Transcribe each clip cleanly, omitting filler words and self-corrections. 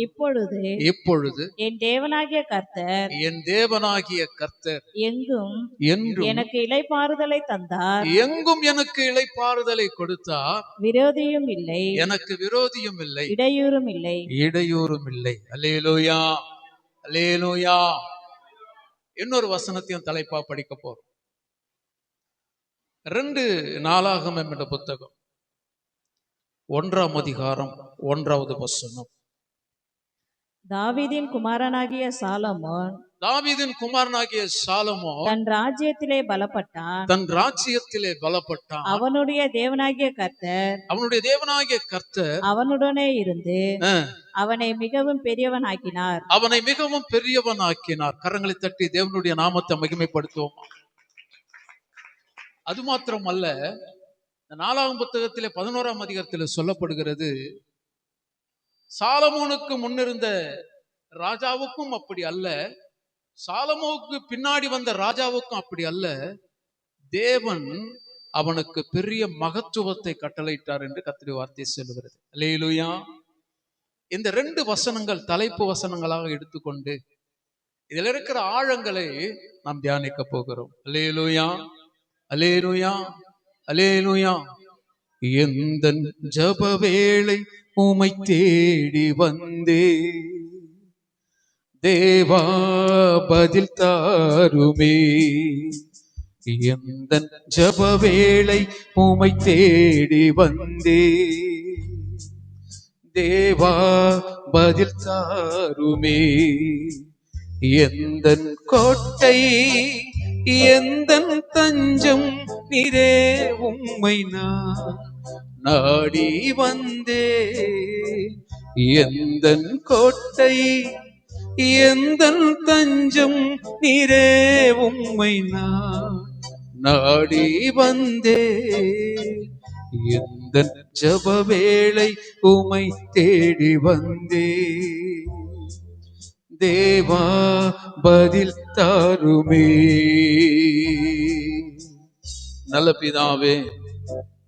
இப்பொழுது என் தேவனாகிய கர்த்தர் எங்கும் என்றும் எனக்கு இளைப்பாறுதலை தந்தார். எங்கும் எனக்கு இளைப்பாறுதலை கொடுத்தார். விரோதியும் இல்லை, எனக்கு விரோதியும் இல்லை, இடையூறும் இல்லை. அல்லேலூயா, அல்லேலூயா. இன்னொரு வசனத்தையும் தலைப்பா படிக்க போறோம். 2 நாளாகமம் என்ற புத்தகம் 1ஆம் அதிகாரம் 1வது வசனம். தாவீதின் குமாரனாகிய சாலமோன் தன் ராஜ்யத்திலே பலப்பட்டான். அவனுடைய தேவனாகிய கர்த்தர் அவனுடனே இருந்து அவனை மிகவும் பெரியவனாக்கினார். கரங்களை தட்டி தேவனுடைய நாமத்தை மகிமைப்படுத்துவோம். அது மாத்திரம் அல்ல, 4ஆம் புத்தகத்திலே 11ஆம் அதிகாரத்தில் சொல்லப்படுகிறது, சாலமோனுக்கு முன்னிருந்த ராஜாவுக்கும் அப்படி அல்ல, சாலமோனுக்கு பின்னாடி வந்த ராஜாவுக்கும் அப்படி அல்ல, தேவன் அவனுக்கு பெரிய மகத்துவத்தை கட்டளையிட்டார் என்று கர்த்தருடைய வார்த்தை சொல்லுகிறது. அல்லேலூயா. இந்த 2 வசனங்கள் தலைப்பு வசனங்களாக எடுத்துக்கொண்டு இதில் இருக்கிற ஆழங்களை நாம் தியானிக்க போகிறோம். அல்லேலூயா, அல்லேலூயா, அல்லேலூயா. எந்தன் ஜெப வேளை உம்மை தேடி வந்தே, தேவா பதில் தாருமே. எந்தன் ஜெப வேளை உம்மை தேடி வந்தே, தேவா பதில் தாருமே. எந்தன் கோட்டை எந்தன் தஞ்சம் நீரே, உம்மை நான் நாடி வந்தே. எந்தன் கோட்டை எந்தன் தஞ்சம் நீரே, உம்மை நான் நாடி வந்தே. எந்தன் ஜெப வேளை உம்மை தேடி வந்தே, தேவா பதில் தாருமே. நல்ல பிதாவே,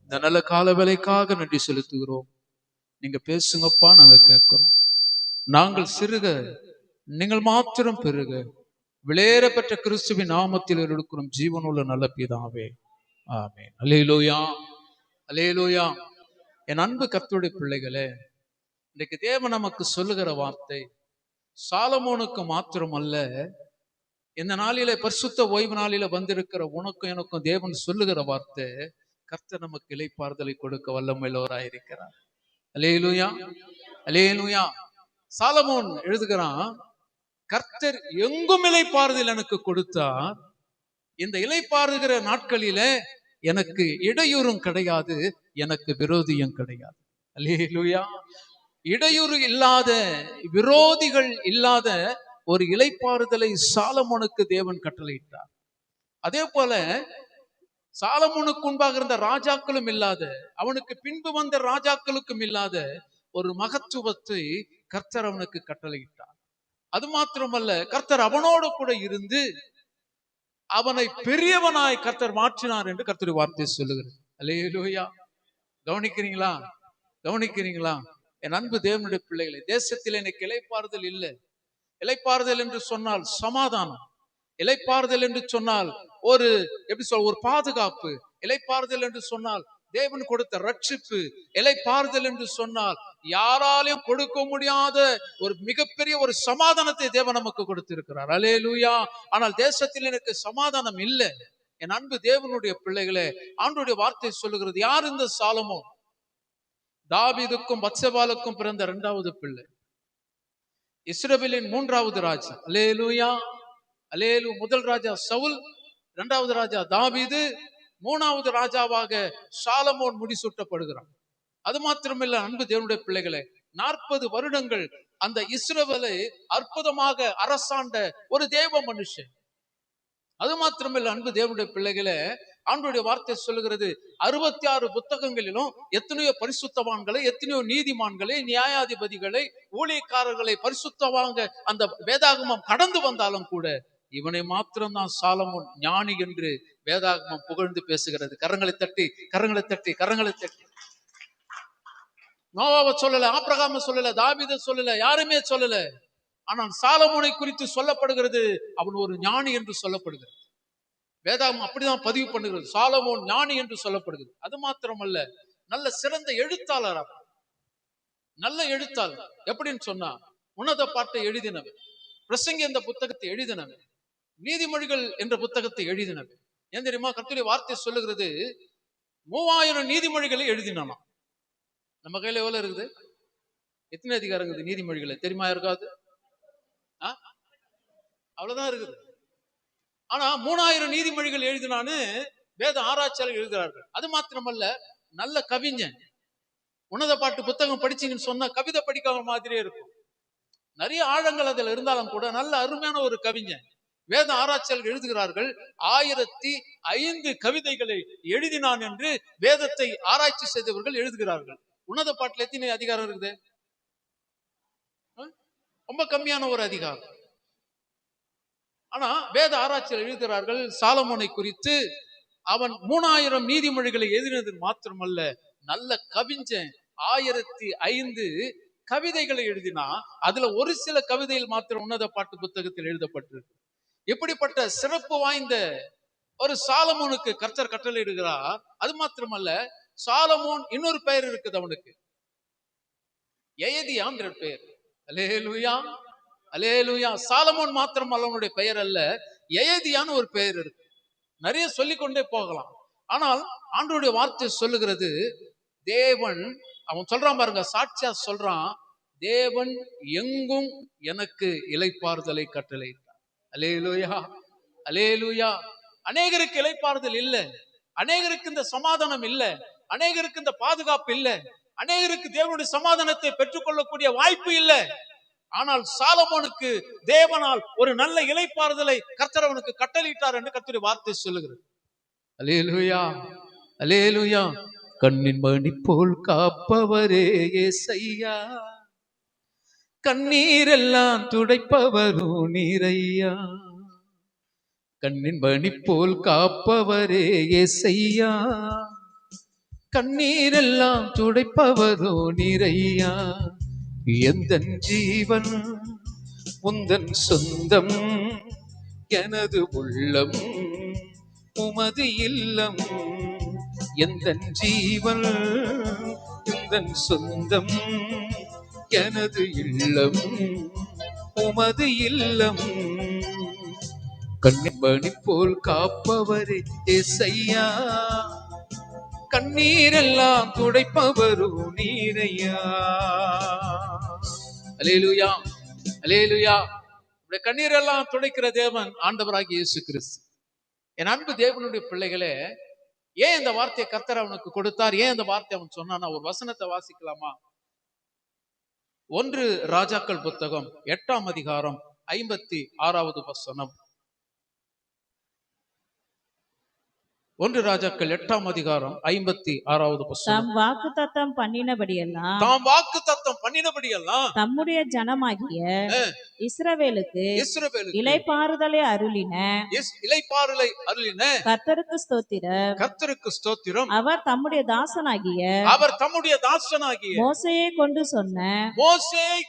இந்த நல்ல கால வேளைக்காக நன்றி செலுத்துகிறோம். நீங்க பேசுங்கப்பா, நாங்க கேட்கிறோம். நாங்கள் சிறுக, நீங்கள் மாத்திரம் பெருக. விளையேற பெற்ற கிறிஸ்துவின் நாமத்தில் எடுக்கிறோம் ஜீவனுள்ள நல்ல பிதாவே, ஆமென். அல்லேலூயா, அல்லேலூயா. என் அன்பு கர்த்தருடைய பிள்ளைகளே, இன்றைக்கு தேவன் நமக்கு சொல்லுகிற வார்த்தை சாலமோனுக்கு மாத்திரம் அல்ல, இந்த நாளிலே பரிசுத்த ஓய்வு நாளில வந்திருக்கிற உனக்கும் எனக்கும் தேவன் சொல்லுகிற வார்த்தை, கர்த்தர் நமக்கு இளைப்பாறுதலை கொடுக்க வல்லமையுள்ளவராயிருக்கிறார். அல்லேலூயா, அல்லேலூயா. சாலமோன் எழுதுகிறான், கர்த்தர் எங்கும் இளைப்பாறுதல் எனக்கு கொடுத்தார். இந்த இளைப்பாறுகிற நாட்களில எனக்கு இடையூறும் கிடையாது, எனக்கு விரோதியும் கிடையாது. அல்லேலூயா. இடையூறு இல்லாத, விரோதிகள் இல்லாத ஒரு இளைப்பாறுதலை சாலமோனுக்கு தேவன் கட்டளையிட்டார். அதே போல சாலமோனுக்கு முன்பாக இருந்த ராஜாக்களும் இல்லாத, அவனுக்கு பின்பு வந்த ராஜாக்களுக்கும் இல்லாத ஒரு மகத்துவத்தை கர்த்தர் அவனுக்கு கட்டளையிட்டார். அது மாத்திரமல்ல, கர்த்தர் அவனோடு கூட இருந்து அவனை பெரியவனாய் கர்த்தர் மாற்றினார் என்று கர்த்தருடைய வார்த்தை சொல்லுகிறது. அல்லேலூயா. கவனிக்கிறீங்களா, கவனிக்கிறீங்களா? என் அன்பு தேவனுடைய பிள்ளைகளை, தேசத்தில் எனக்கு இளைப்பாறுதல் இல்லை. இளைப்பாறுதல் என்று சொன்னால் சமாதானம், இளைப்பாறுதல் என்று சொன்னால் ஒரு ஒரு பாதுகாப்பு, இளைப்பாறுதல் என்று சொன்னால் தேவன் கொடுத்த ரட்சிப்பு, இளைப்பாறுதல் என்று சொன்னால் யாராலையும் கொடுக்க முடியாத ஒரு மிகப்பெரிய ஒரு சமாதானத்தை தேவன் நமக்கு கொடுத்திருக்கிறார். அல்லேலூயா. ஆனால் தேசத்தில் எனக்கு சமாதானம் இல்லை. என் அன்பு தேவனுடைய பிள்ளைகளே, ஆண்டவருடைய வார்த்தை சொல்லுகிறது, யார் இந்த சாலமோன்? தாவீதுக்கும் பத்சேபாளுக்கும் பிறந்த 2வது பிள்ளை, இஸ்ரவேலின் 3வது ராஜா. அல்லேலூயா, அல்லேலூயா. முதல் ராஜா சவுல், 2வது ராஜா தாவீது, 3வது ராஜாவாக சாலமோன் முடிசூட்டப்படுகிறான். அது மாத்திரமில்ல, அன்பு தேவனுடைய பிள்ளைகளே, 40 வருடங்கள் அந்த இஸ்ரவேலை அற்புதமாக அரசாண்ட ஒரு தேவ மனுஷன். அது மாத்திரமில்ல, அன்பு தேவனுடைய பிள்ளைகளே, ஆண்டவருடைய வார்த்தை சொல்லுகிறது, 66 புத்தகங்களிலும் எத்தனையோ பரிசுத்தவான்களை, எத்தனையோ நீதிமான்களை, நியாயாதிபதிகளை, ஊழியக்காரர்களை பரிசுத்தவாங்க அந்த வேதாகமம் கடந்து வந்தாலும் கூட இவனை மாத்திரம்தான் சாலமோன் ஞானி என்று வேதாகமம் புகழ்ந்து பேசுகிறது. கரங்களை தட்டி, கரங்களை தட்டி, கரங்களை தட்டி. நோவாவை சொல்லல, ஆபிரகாம சொல்லல, தாவீதை சொல்லல, யாருமே சொல்லல. ஆனால் சாலமோனை குறித்து சொல்லப்படுகிறது, அவன் ஒரு ஞானி என்று சொல்லப்படுகிறது. வேதாகம் அப்படிதான் பதிவு பண்ணுகிறது, சாலமோன் ஞானி என்று சொல்லப்படுகிறது. அது மாத்திரமல்ல, நல்ல சிறந்த எழுத்தாளர். நல்ல எழுத்தாளர். எப்படின்னு சொன்னா, உன்னத பாட்டை எழுதினவர், பிரசங்கி என்ற புத்தகத்தை எழுதினவர், நீதிமொழிகள் என்ற புத்தகத்தை எழுதினவர். ஏன் தெரியுமா? கர்த்தருடைய வார்த்தை சொல்லுகிறது, 3000 நீதிமொழிகளை எழுதினானா. நம்ம கையில எவ்வளவு இருக்குது? எத்தனை அதிகாரம் இருக்குது நீதிமொழிகளை தெரியுமா? இருக்காது, அவ்வளவுதான் இருக்குது. ஆனா 3000 நீதிமொழிகள் எழுதினான்னு வேத ஆராய்ச்சியாளர்கள் எழுதுகிறார்கள். அது மாத்திரமல்ல, நல்ல கவிஞன். உன்னத பாட்டு புத்தகம் படிச்சீங்கன்னு சொன்னா கவிதை படிக்காத மாதிரியே இருக்கும். நிறைய ஆழங்கள் அதில் இருந்தாலும் கூட நல்ல அருமையான ஒரு கவிஞன். வேத ஆராய்ச்சியாளர்கள் எழுதுகிறார்கள், 1005 கவிதைகளை எழுதினான் என்று வேதத்தை ஆராய்ச்சி செய்தவர்கள் எழுதுகிறார்கள். உன்னத பாட்டுல எத்தனை அதிகாரம் இருக்குது? ரொம்ப கம்மியான ஒரு அதிகாரம். ஆனா வேத ஆராய்ச்சியாளர் எழுதுகிறார்கள், சாலமோனை குறித்து அவன் 3000 நீதிமொழிகளை எழுதினது மாத்திரமல்ல, நல்ல கவிஞன். 1005 கவிதைகளை எழுதினா அதுல ஒரு சில கவிதைகள் மாத்திரம் உன்னத பாட்டு புத்தகத்தில் எழுதப்பட்டிருக்கு. எப்படிப்பட்ட சிறப்பு வாய்ந்த ஒரு சாலமோனுக்கு கர்த்தர் கட்டளை இடுகிறார். அது மாத்திரமல்ல, சாலமோன் இன்னொரு பெயர் இருக்குது அவனுக்கு, எயதியா என்ற பெயர். அல்லேலூயா, அல்லேலூயா. சாலமோன் மாத்திரம் அவனுடைய பெயர் அல்ல, எயதியான்னு ஒரு பெயர் இருக்கு. நிறைய சொல்லிக்கொண்டே போகலாம். ஆனால் ஆண்டவருடைய வார்த்தை சொல்லுகிறது, தேவன், அவன் சொல்றான் பாருங்க, சாட்சியா சொல்றான், தேவன் எங்கும் எனக்கு இளைப்பாறுதலை கட்டளையிட்டார். அல்லேலூயா, அல்லேலூயா. அநேகருக்கு இளைப்பாறுதல் இல்லை, அநேகருக்கு இந்த சமாதானம் இல்லை, அநேகருக்கு இந்த பாதுகாப்பு இல்லை, அநேகருக்கு தேவனுடைய சமாதானத்தை பெற்றுக்கொள்ளக்கூடிய வாய்ப்பு இல்லை. ஆனால் சாலமோனுக்கு தேவனால் ஒரு நல்ல இளைப்பாறுதலை கர்த்தர் அவனுக்கு கட்டளையிட்டார் என்று கர்த்தருடைய வார்த்தை சொல்லுகிறது. அல்லேலூயா, அல்லேலூயா. கண்ணின் மணி போல் காப்பவரே ஏசையா, கண்ணீரெல்லாம் துடைப்பவரும் நீரையா. கண்ணின் மணி போல் காப்பவரே ஏசையா, கண்ணீரெல்லாம் துடைப்பவரோ நீரையா. எந்தன் ஜீவன் உந்தன் சொந்தம், எனது உள்ளம் உமது இல்லம். எந்தன் ஜீவன் உந்தன் சொந்தம், எனது இல்லம் உமது இல்லம். கண்ணின் மணி போல் காப்பவரே ஏசையா, கண்ணீரெல்லாம் துடைப்பவரும் நீரையா. அல்லேலூயா, அல்லேலூயா. கண்ணீரெல்லாம் துடைக்கிற தேவன் ஆண்டவராகிய இயேசு கிறிஸ்து. என் அன்பு தேவனுடைய பிள்ளைகளே, ஏன் இந்த வார்த்தையை கர்த்தர் அவனுக்கு கொடுத்தார்? ஏன் இந்த வார்த்தை அவன் சொன்னான்? ஒரு வசனத்தை வாசிக்கலாமா? 1 ராஜாக்கள் புத்தகம் 8ஆம் அதிகாரம் 56வது வசனம். 1 ராஜாக்கள் 8ஆம் அதிகாரம் 56வது வசனம். தாம் வாக்குத்தத்தம் பண்ணினபடியெல்லாம், தம்முடைய ஜனமாகிய இஸ்ரவேலுக்கு இளைப்பாறுதலை அருளின கர்த்தருக்கு ஸ்தோத்திரம், கர்த்தருக்கு ஸ்தோத்திரம். அவர் தம்முடைய தாசனாகிய மோசேயை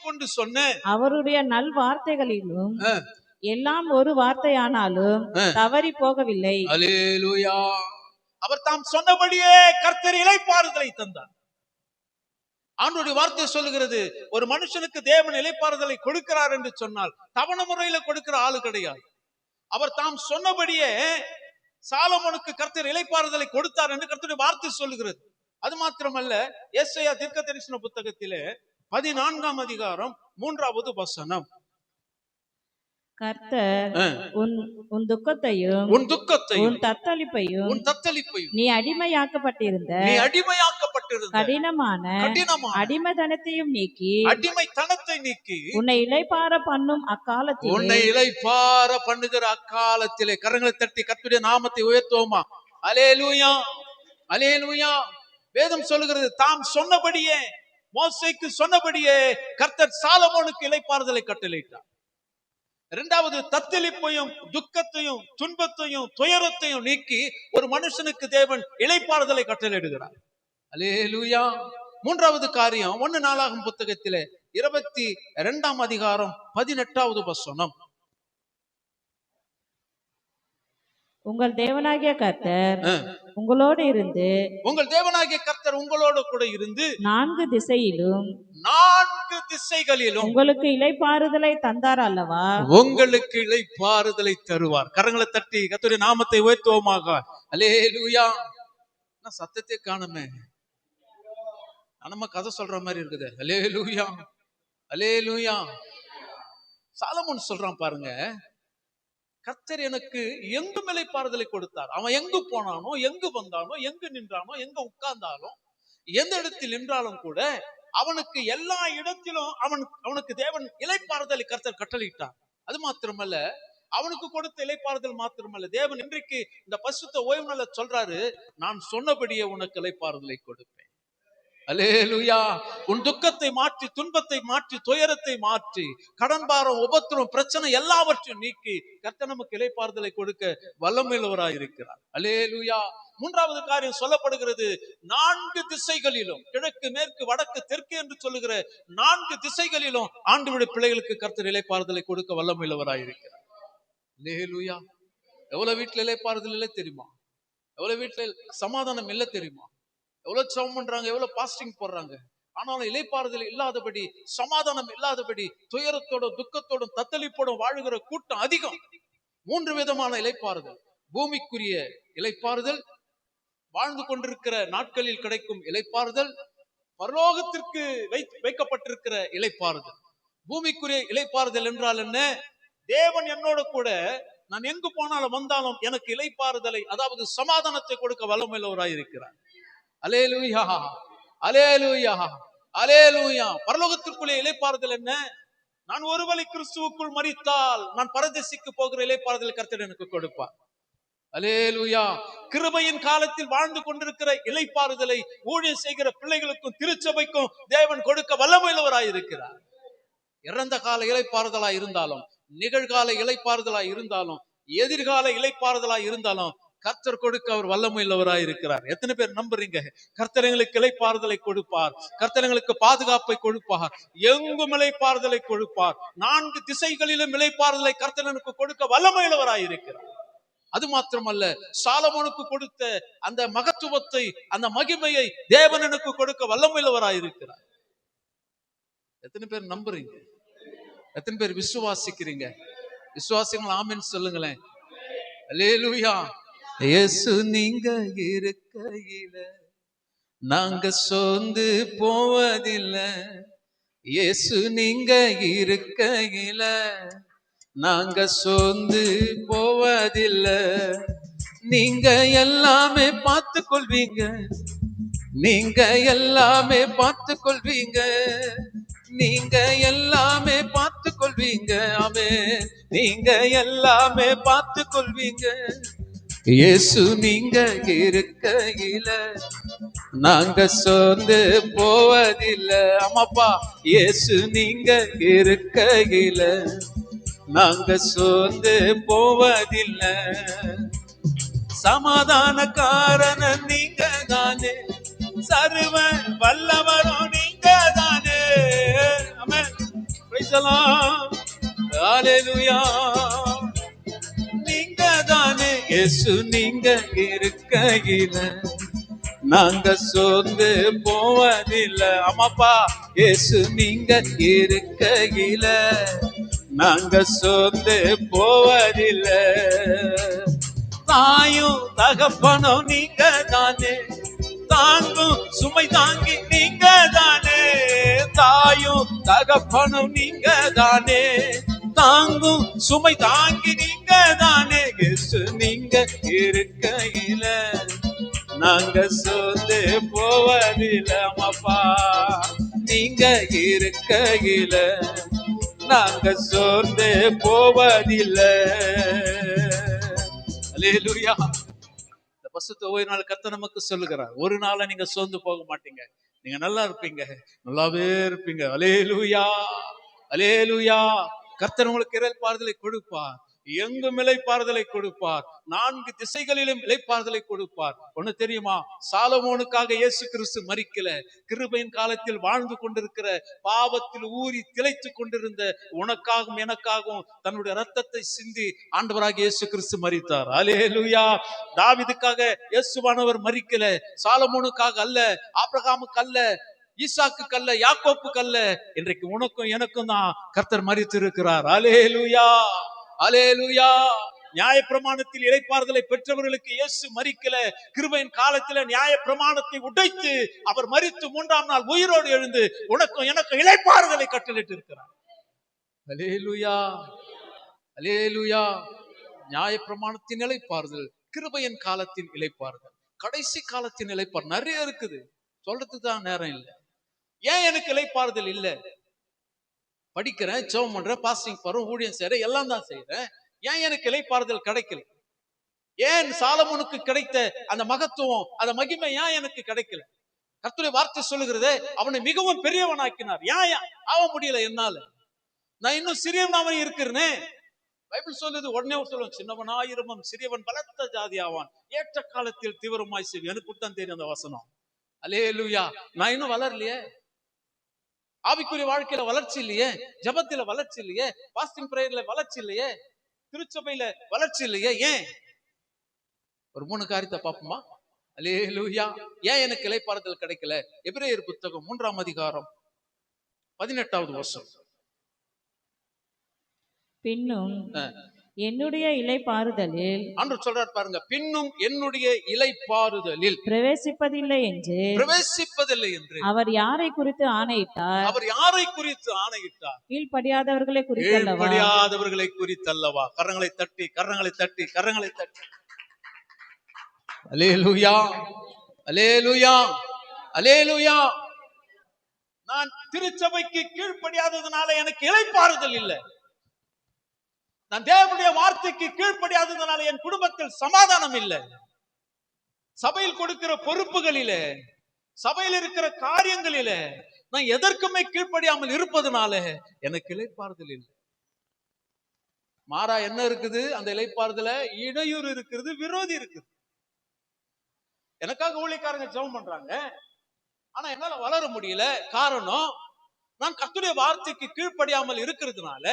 கொண்டு சொன்ன அவருடைய நல் வார்த்தைகளிலும் எல்லாம் ஒரு வார்த்தையானாலும் தவறி போகவில்லை. அல்லேலூயா. அவர் தாம் சொன்னபடியே கர்த்தர் இளைப்பாறுதலை தந்தார். ஆண்டவருடைய வார்த்தை சொல்லுகிறது, ஒரு மனுஷனுக்கு தேவன் இளைப்பாறுதலை கொடுக்கிறார் என்று சொன்னால் தவணை முறையில கொடுக்கிற ஆளு கிடையாது. அவர் தாம் சொன்னபடியே சாலமோனுக்கு கர்த்தர் இளைப்பாறுதலை கொடுத்தார் என்று கர்த்தருடைய வார்த்தை சொல்லுகிறது. அது மாத்திரமல்ல, ஏசாயா தீர்க்கதரிசன புத்தகத்திலே 14ஆம் அதிகாரம் 3வது வசனம். கர்த்தர் உன் துக்கத்தையும் உன் தத்தளிப்பையும் நீ அடிமையாக்கப்பட்டிருந்த கடினமான அடிமைத்தனத்தையும் நீக்கி உன்னை இளைப்பாற பண்ணும் அக்காலத்திலே கரங்களை தட்டி கர்த்தருடைய நாமத்தை உயர்த்துவோமா? அல்லேலூயா, அல்லேலூயா. வேதம் சொல்லுகிறது, தாம் சொன்னபடியே, மோசேக்கு சொன்னபடியே கர்த்தர் சாலமோனுக்கு இளைப்பாறுதலை கட்டளையிட்டார். இரண்டாவது, தத்தளிப்பையும் துக்கத்தையும் துன்பத்தையும் துயரத்தையும் நீக்கி ஒரு மனுஷனுக்கு தேவன் இளைப்பாறுதலை கட்டளையிடுகிறார். அல்லேலூயா, மூன்றாவது காரியம் 1 நாளாகும் புத்தகத்திலே 22ஆம் அதிகாரம் 18வது வசனம். உங்கள் தேவனாகிய கர்த்தர் உங்களோடு இருந்து, உங்கள் தேவனாகிய கர்த்தர் உங்களோடு கூட இருந்து 4 திசையிலும் 4 திசைகளிலும் உங்களுக்கு இளைப்பாறுதலை தந்தார் அல்லவா? உங்களுக்கு இளைப்பாறுதலை தருவார். கரங்களை தட்டி கர்த்தருடைய நாமத்தை உயர்த்துவோமாக. அல்லேலூயா. நான் சத்தத்தை காணுமே, நம்ம கதை சொல்ற மாதிரி இருக்குது. அல்லேலூயா, அல்லேலூயா. சாலமோன் சொல்றான் பாருங்க, கர்த்தர் எனக்கு எங்கும் இளைப்பாறுதலை கொடுத்தார். அவன் எங்கு போனானோ, எங்கு வந்தானோ, எங்கு நின்றானோ, எங்க உட்கார்ந்தாலும், எந்த இடத்தில் நின்றாலும் கூட அவனுக்கு எல்லா இடத்திலும் அவனுக்கு தேவன் இளைப்பாறுதலை கர்த்தர் கட்டளையிட்டார். அது மாத்திரமல்ல, அவனுக்கு கொடுத்த இளைப்பாறுதல் மாத்திரமல்ல, தேவன் இன்றைக்கு இந்த பரிசுத்த ஓய்வு நாள்ல சொல்றாரு, நான் சொன்னபடியே உனக்கு இளைப்பாறுதலை கொடுப்பேன். அல்லேலூயா. உன் துக்கத்தை மாற்றி, துன்பத்தை மாற்றி, துயரத்தை மாற்றி, கடன் பாரம், உபத்திரம், பிரச்சனை எல்லாவற்றையும் நீக்கி கர்த்தர் நமக்கு இளைப்பாறுதலை கொடுக்க வல்லமையுள்ளவராய் இருக்கிறார். அல்லேலூயா. மூன்றாவது காரியம் சொல்லப்படுகிறது, 4 திசைகளிலும், கிழக்கு, மேற்கு, வடக்கு, தெற்கு என்று சொல்லுகிற 4 திசைகளிலும் ஆண்டவருடைய பிள்ளைகளுக்கு கர்த்தர் இளைப்பாறுதலை கொடுக்க வல்லமையுள்ளவராய் இருக்கிறார். அல்லேலூயா. எவ்வளவு வீட்டுல இளைப்பாறுதல் இல்லை தெரியுமா? எவ்வளவு வீட்டுல சமாதானம் இல்லை தெரியுமா? எவ்வளவு சவம் பண்றாங்க, எவ்வளவு பாஸ்டிங் போடுறாங்க, ஆனாலும் இளைப்பாறுதல் இல்லாதபடி, சமாதானம் இல்லாதபடி, துயரத்தோடும் துக்கத்தோடும் தத்தளிப்போடும் வாழுகிற கூட்டம் அதிகம். 3 விதமான இளைப்பாறுதல். பூமிக்குரிய இளைப்பாறுதல், வாழ்ந்து கொண்டிருக்கிற நாட்களில் கிடைக்கும் இளைப்பாறுதல், பரலோகத்திற்கு வைக்கப்பட்டிருக்கிற இளைப்பாறுதல். பூமிக்குரிய இளைப்பாறுதல் என்றால் என்ன? தேவன் என்னோட கூட நான் எங்கு போனாலும் வந்தாலும் எனக்கு இளைப்பாறுதலை, அதாவது சமாதானத்தை கொடுக்க வல்லமையுள்ளவராய் இருக்கிறார். அல்லேலூயா, அல்லேலூயா, அல்லேலூயா. பரலோகத்திற்குள்ளே இளைப்பாறுதல் என்ன? நான் ஒருவேளை கிறிஸ்துவுக்குள் மரித்தால் நான் பரதேசிக்கு போகிற இளைப்பாறுதல் கர்த்தர் எனக்கு கொடுப்பார். அல்லேலூயா. கிருபையின் காலத்தில் வாழ்ந்து கொண்டிருக்கிற இளைப்பாறுதலை ஊழியம் செய்கிற பிள்ளைகளுக்கும் திருச்சபைக்கும் தேவன் கொடுக்க வல்லமையுள்ளவராய் இருக்கிறார். இறந்த கால இளைப்பாறுதலாய் இருந்தாலும், நிகழ்கால இளைப்பாறுதலாய் இருந்தாலும், எதிர்கால இளைப்பாறுதலாய் இருந்தாலும் கர்த்தர் கொடுக்க அவர் வல்லமையுள்ளவராய் இருக்கிறார். எத்தனை பேர் நம்புறீங்க? கர்த்தர் எங்களுக்கு இளைப்பாறுதலை கொடுப்பார், கர்த்தர் எங்களுக்கு பாதுகாப்பை கொடுப்பார், எங்கும் இளைப்பாறுதலை கொடுப்பார். 4 திசைகளிலும் இளைப்பாறுதலை கர்த்தர் எனக்கு கொடுக்க வல்லமையுள்ளவராய் இருக்கிறார். அது மாத்திரமல்ல, சாலமோனுக்கு கொடுத்த அந்த மகத்துவத்தை, அந்த மகிமையை தேவன் எனக்கு கொடுக்க வல்லமையுள்ளவராய் இருக்கிறார். எத்தனை பேர் நம்புறீங்க? எத்தனை பேர் விசுவாசிக்கிறீங்க? விசுவாசிகள் ஆமென் சொல்லுங்களேன். அல்லேலூயா. இயேசு நீங்க இருக்கையில நாங்க சோர்ந்து போவதில்லை. இயேசு நீங்க இருக்கையில நாங்க சோர்ந்து போவதில்லை. நீங்க எல்லாமே பார்த்து கொள்வீங்க, நீங்க எல்லாமே பார்த்து கொள்வீங்க, நீங்க எல்லாமே பார்த்து கொள்வீங்க. ஆமென். நீங்க எல்லாமே பார்த்து கொள்வீங்க. இயேசு நீங்க இருக்கையில நாங்க சோர்ந்து போவதில்லை. ஆமாப்பா, இயேசு நீங்க இருக்கையில நாங்க சோர்ந்து போவதில்லை. சமாதான காரணம் நீங்க தானே, சர்வ வல்லவரும் நீங்க தானே. ஆமென். Praise the Lord. ஹalleluya. நீங்க தானே. இயேசு நீங்க இருக்கையில நாங்க சோர்ந்து போவதில்லை. ஆமாப்பா, இயேசு நீங்க இருக்கையில நாங்க சோர்ந்து போவதில்லை. தாயும் தகப்பனும் நீங்க தானே, தாங்கும் சுமை தாங்கி நீங்க தானே. தாயும் தகப்பனும் நீங்க தானே, தாங்கும் சுமை தாங்கி நீங்க தானே. இயேசு நீங்க இருக்கையில நாங்க சோர்ந்து போவதில்லை. அம்மாப்பா, நீங்க இருக்கையில நாங்க சோர்ந்து போவதில்லை. அல்லேலூயா. இந்த பரிசுத்த ஓய்வு நாள் கர்த்தர் நமக்கு சொல்லுகிறார், ஒரு நாள நீங்க சோர்ந்து போக மாட்டீங்க, நீங்க நல்லா இருப்பீங்க, நல்லாவே இருப்பீங்க. அல்லேலூயா, அல்லேலூயா. கர்த்தர் உங்களுக்கு இளைப்பாறுதலை கொடுப்பார். எங்கும் இளைப்பாறுதலை கொடுப்பார். 4 திசைகளிலும் இளைப்பாறுதலை கொடுப்பார். ஒண்ணு தெரியுமா? சாலமோனுக்காக இயேசு கிறிஸ்து மரிக்கல. கிருபையின் காலத்தில் வாழ்ந்து கொண்டிருக்கிற, பாவத்தில் ஊறி திளைத்து கொண்டிருந்த உனக்காகவும் எனக்காகவும் தன்னுடைய ரத்தத்தை சிந்தி ஆண்டவராக இயேசு கிறிஸ்து மரித்தார். அல்லேலூயா. தாவீதுக்காக இயேசுவானவர் மரிக்கல. சாலமோனுக்காக அல்ல, ஆபிரகாமுக்கு அல்ல, ஈசாக்கு அல்ல, யாக்கோப்புக்கு அல்ல. இன்றைக்கு உனக்கும் எனக்கும் தான் கர்த்தர் மரித்திருக்கிறார். அல்லேலூயா, அல்லேலூயா. நியாயப்பிரமாணத்தில் இளைப்பாறுதலை பெற்றவர்களுக்கு இயேசு மரிக்கல. கிருபையின் காலத்தில் நியாயப்பிரமாணத்தை உடைத்து அவர் மரித்து 3ஆம் நாள் உயிரோடு எழுந்து உனக்கும் எனக்கும் இளைப்பாறுதலை கட்டளையிட்டு இருக்கிறார். அல்லேலூயா, அல்லேலூயா. நியாயப்பிரமாணத்தின் இளைப்பாறுதல், கிருபையின் காலத்தின் இளைப்பாறுதல், கடைசி காலத்தின் இளைப்பாறுதல் நிறைய இருக்குது. சொல்றதுக்கு தான் நேரம் இல்லை. ஏன் எனக்கு இளைப்பாறுதல் இல்லை? படிக்கிறேன், ஜெபம் பண்றேன், பாஸ்டிங் போறேன், ஊழியம் செய்யறேன், எல்லாம் தான் செய்யறேன். ஏன் எனக்கு இளைப்பாறுதல் கிடைக்கல? ஏன் சாலமோனுக்கு கிடைத்த அந்த மகத்துவம், அந்த மகிமை ஏன் எனக்கு கிடைக்கல? கர்த்தருடைய வார்த்தை சொல்லுகிறது, அவனை மிகவும் பெரியவனாக்கினார். ஏன் ஆக முடியல என்னால? நான் இன்னும் சிறியவனாவே இருக்கிறேனே. பைபிள் சொல்லுது, உடனே சொல்லுவோம், சின்னவனாயிரமும் சிறியவன் பலத்த ஜாதி ஆவான், ஏற்ற காலத்தில் தீவிரமாய் செய்வேன். எனக்கு தான் தெரியும் அந்த வசனம். அல்லேலூயா. நான் இன்னும் வளரலையே. ஆவிக்குரிய வாழ்க்கையில வளர்ச்சி இல்லையே, ஜபத்தில வளர்ச்சி இல்லையே, பாஸ்டிங் பிரேயர்ல வளர்ச்சி இல்லையே, திருச்சபையில வளர்ச்சி இல்லையே. ஏன்? ஒரு 3 காரியத்தை பார்ப்போமா? அல்லேலூயா. ஏன் எனக்கு இளைப்பாறுதல் கிடைக்கல? எபிரேயர் புத்தகம் 3ஆம் அதிகாரம் 18வது வசனம். பின்னும் என்னுடைய இளைப்பாறுதலில், ஆண்டவர் சொல்றார் பாருங்க, பின்னும் என்னுடைய இளைப்பாறுதலில் பிரவேசிப்பதில்லை என்று அவர் யாரை குறித்து ஆணையிட்டார்? அவர் யாரை குறித்து ஆணையிட்டார்? கீழ்ப்படியாதவர்களை குறித்தல்லவா? கீழ்ப்படியாதவர்களை குறித்தல்லவா? கரங்களை தட்டி, கரங்களை தட்டி, கரங்களை தட்டி. அல்லேலூயா, அல்லேலூயா, அல்லேலூயா. நான் திருச்சபைக்கு கீழ்ப்படியாததுனால எனக்கு இளைப்பாறுதல் இல்லை. நான் தேவனுடைய வார்த்தைக்கு கீழ்ப்படியாததுனால என் குடும்பத்தில் சமாதானம் இல்லை. சபையில் கொடுக்கிற பொறுப்புகளிலே, சபையில் இருக்கிற காரியங்களிலே நான் எதற்குமே கீழ்ப்படியாமல் இருப்பதனால எனக்கு இளைப்பாறுதல் இல்லை. மாறா என்ன இருக்குது? அந்த இளைப்பாறுதல இடையூறு இருக்கிறது, விரோதி இருக்குது. எனக்காக ஊழியக்காரங்க ஜெபம் பண்றாங்க, ஆனா என்னால வளர முடியல. காரணம், நான் கர்த்தருடைய வார்த்தைக்கு கீழ்ப்படியாமல் இருக்கிறதுனால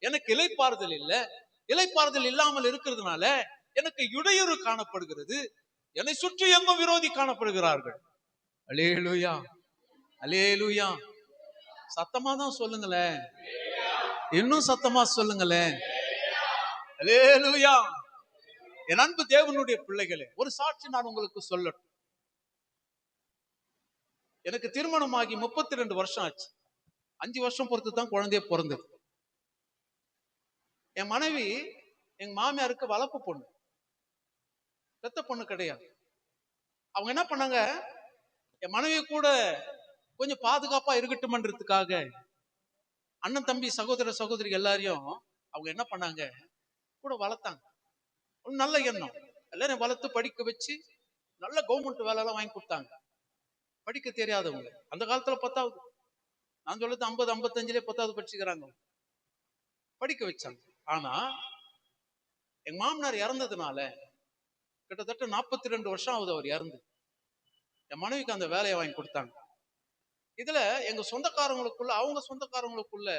எனக்கு இளைப்பாறுதல் இல்லை. இளைப்பாறுதல் இல்லாமல் இருக்கிறதுனால எனக்கு இடையூறு காணப்படுகிறது. என்னை சுற்றி எங்கும் விரோதி காணப்படுகிறார்கள். அல்லேலூயா, அல்லேலூயா. சத்தமா தான் சொல்லுங்களேன், இன்னும் சத்தமா சொல்லுங்களேன். அல்லேலூயா. என் அன்பு தேவனுடைய பிள்ளைகளே, ஒரு சாட்சி நான் உங்களுக்கு சொல்லட்டும். எனக்கு திருமணமாகி 32 வருஷம் ஆச்சு. 5 வருஷம் பொறுத்து தான் குழந்தைய பிறந்தது. என் மனைவி எங்க மாமியாருக்கு வளர்ப்பு பொண்ணு, பெத்த பொண்ணு கிடையாது. அவங்க என்ன பண்ணாங்க, என் மனைவி கூட கொஞ்சம் பாதுகாப்பா இருக்கட்டும்ன்றதுக்காக அண்ணன் தம்பி சகோதர சகோதரி எல்லாரையும் அவங்க என்ன பண்ணாங்க, கூட வளர்த்தாங்க. நல்ல எண்ணம், எல்லாரும் வளர்த்து படிக்க வச்சு நல்ல கவர்மெண்ட் வேலை எல்லாம் வாங்கி கொடுத்தாங்க. படிக்க தெரியாதவங்க அந்த காலத்துல 10வது, நான் சொல்றது 50 55 10வது படிச்சுக்கிறாங்க, படிக்க வச்சாங்க. ஆனா எங்க மாமனார் இறந்ததுனால கிட்டத்தட்ட 42 வருஷம் ஆகுது அவர் இறந்து. என் மனைவிக்கு அந்த வேலையை வாங்கி கொடுத்தாங்க. இதுல எங்க சொந்தக்காரங்களுக்குள்ள, அவங்க சொந்தக்காரங்களுக்குள்ள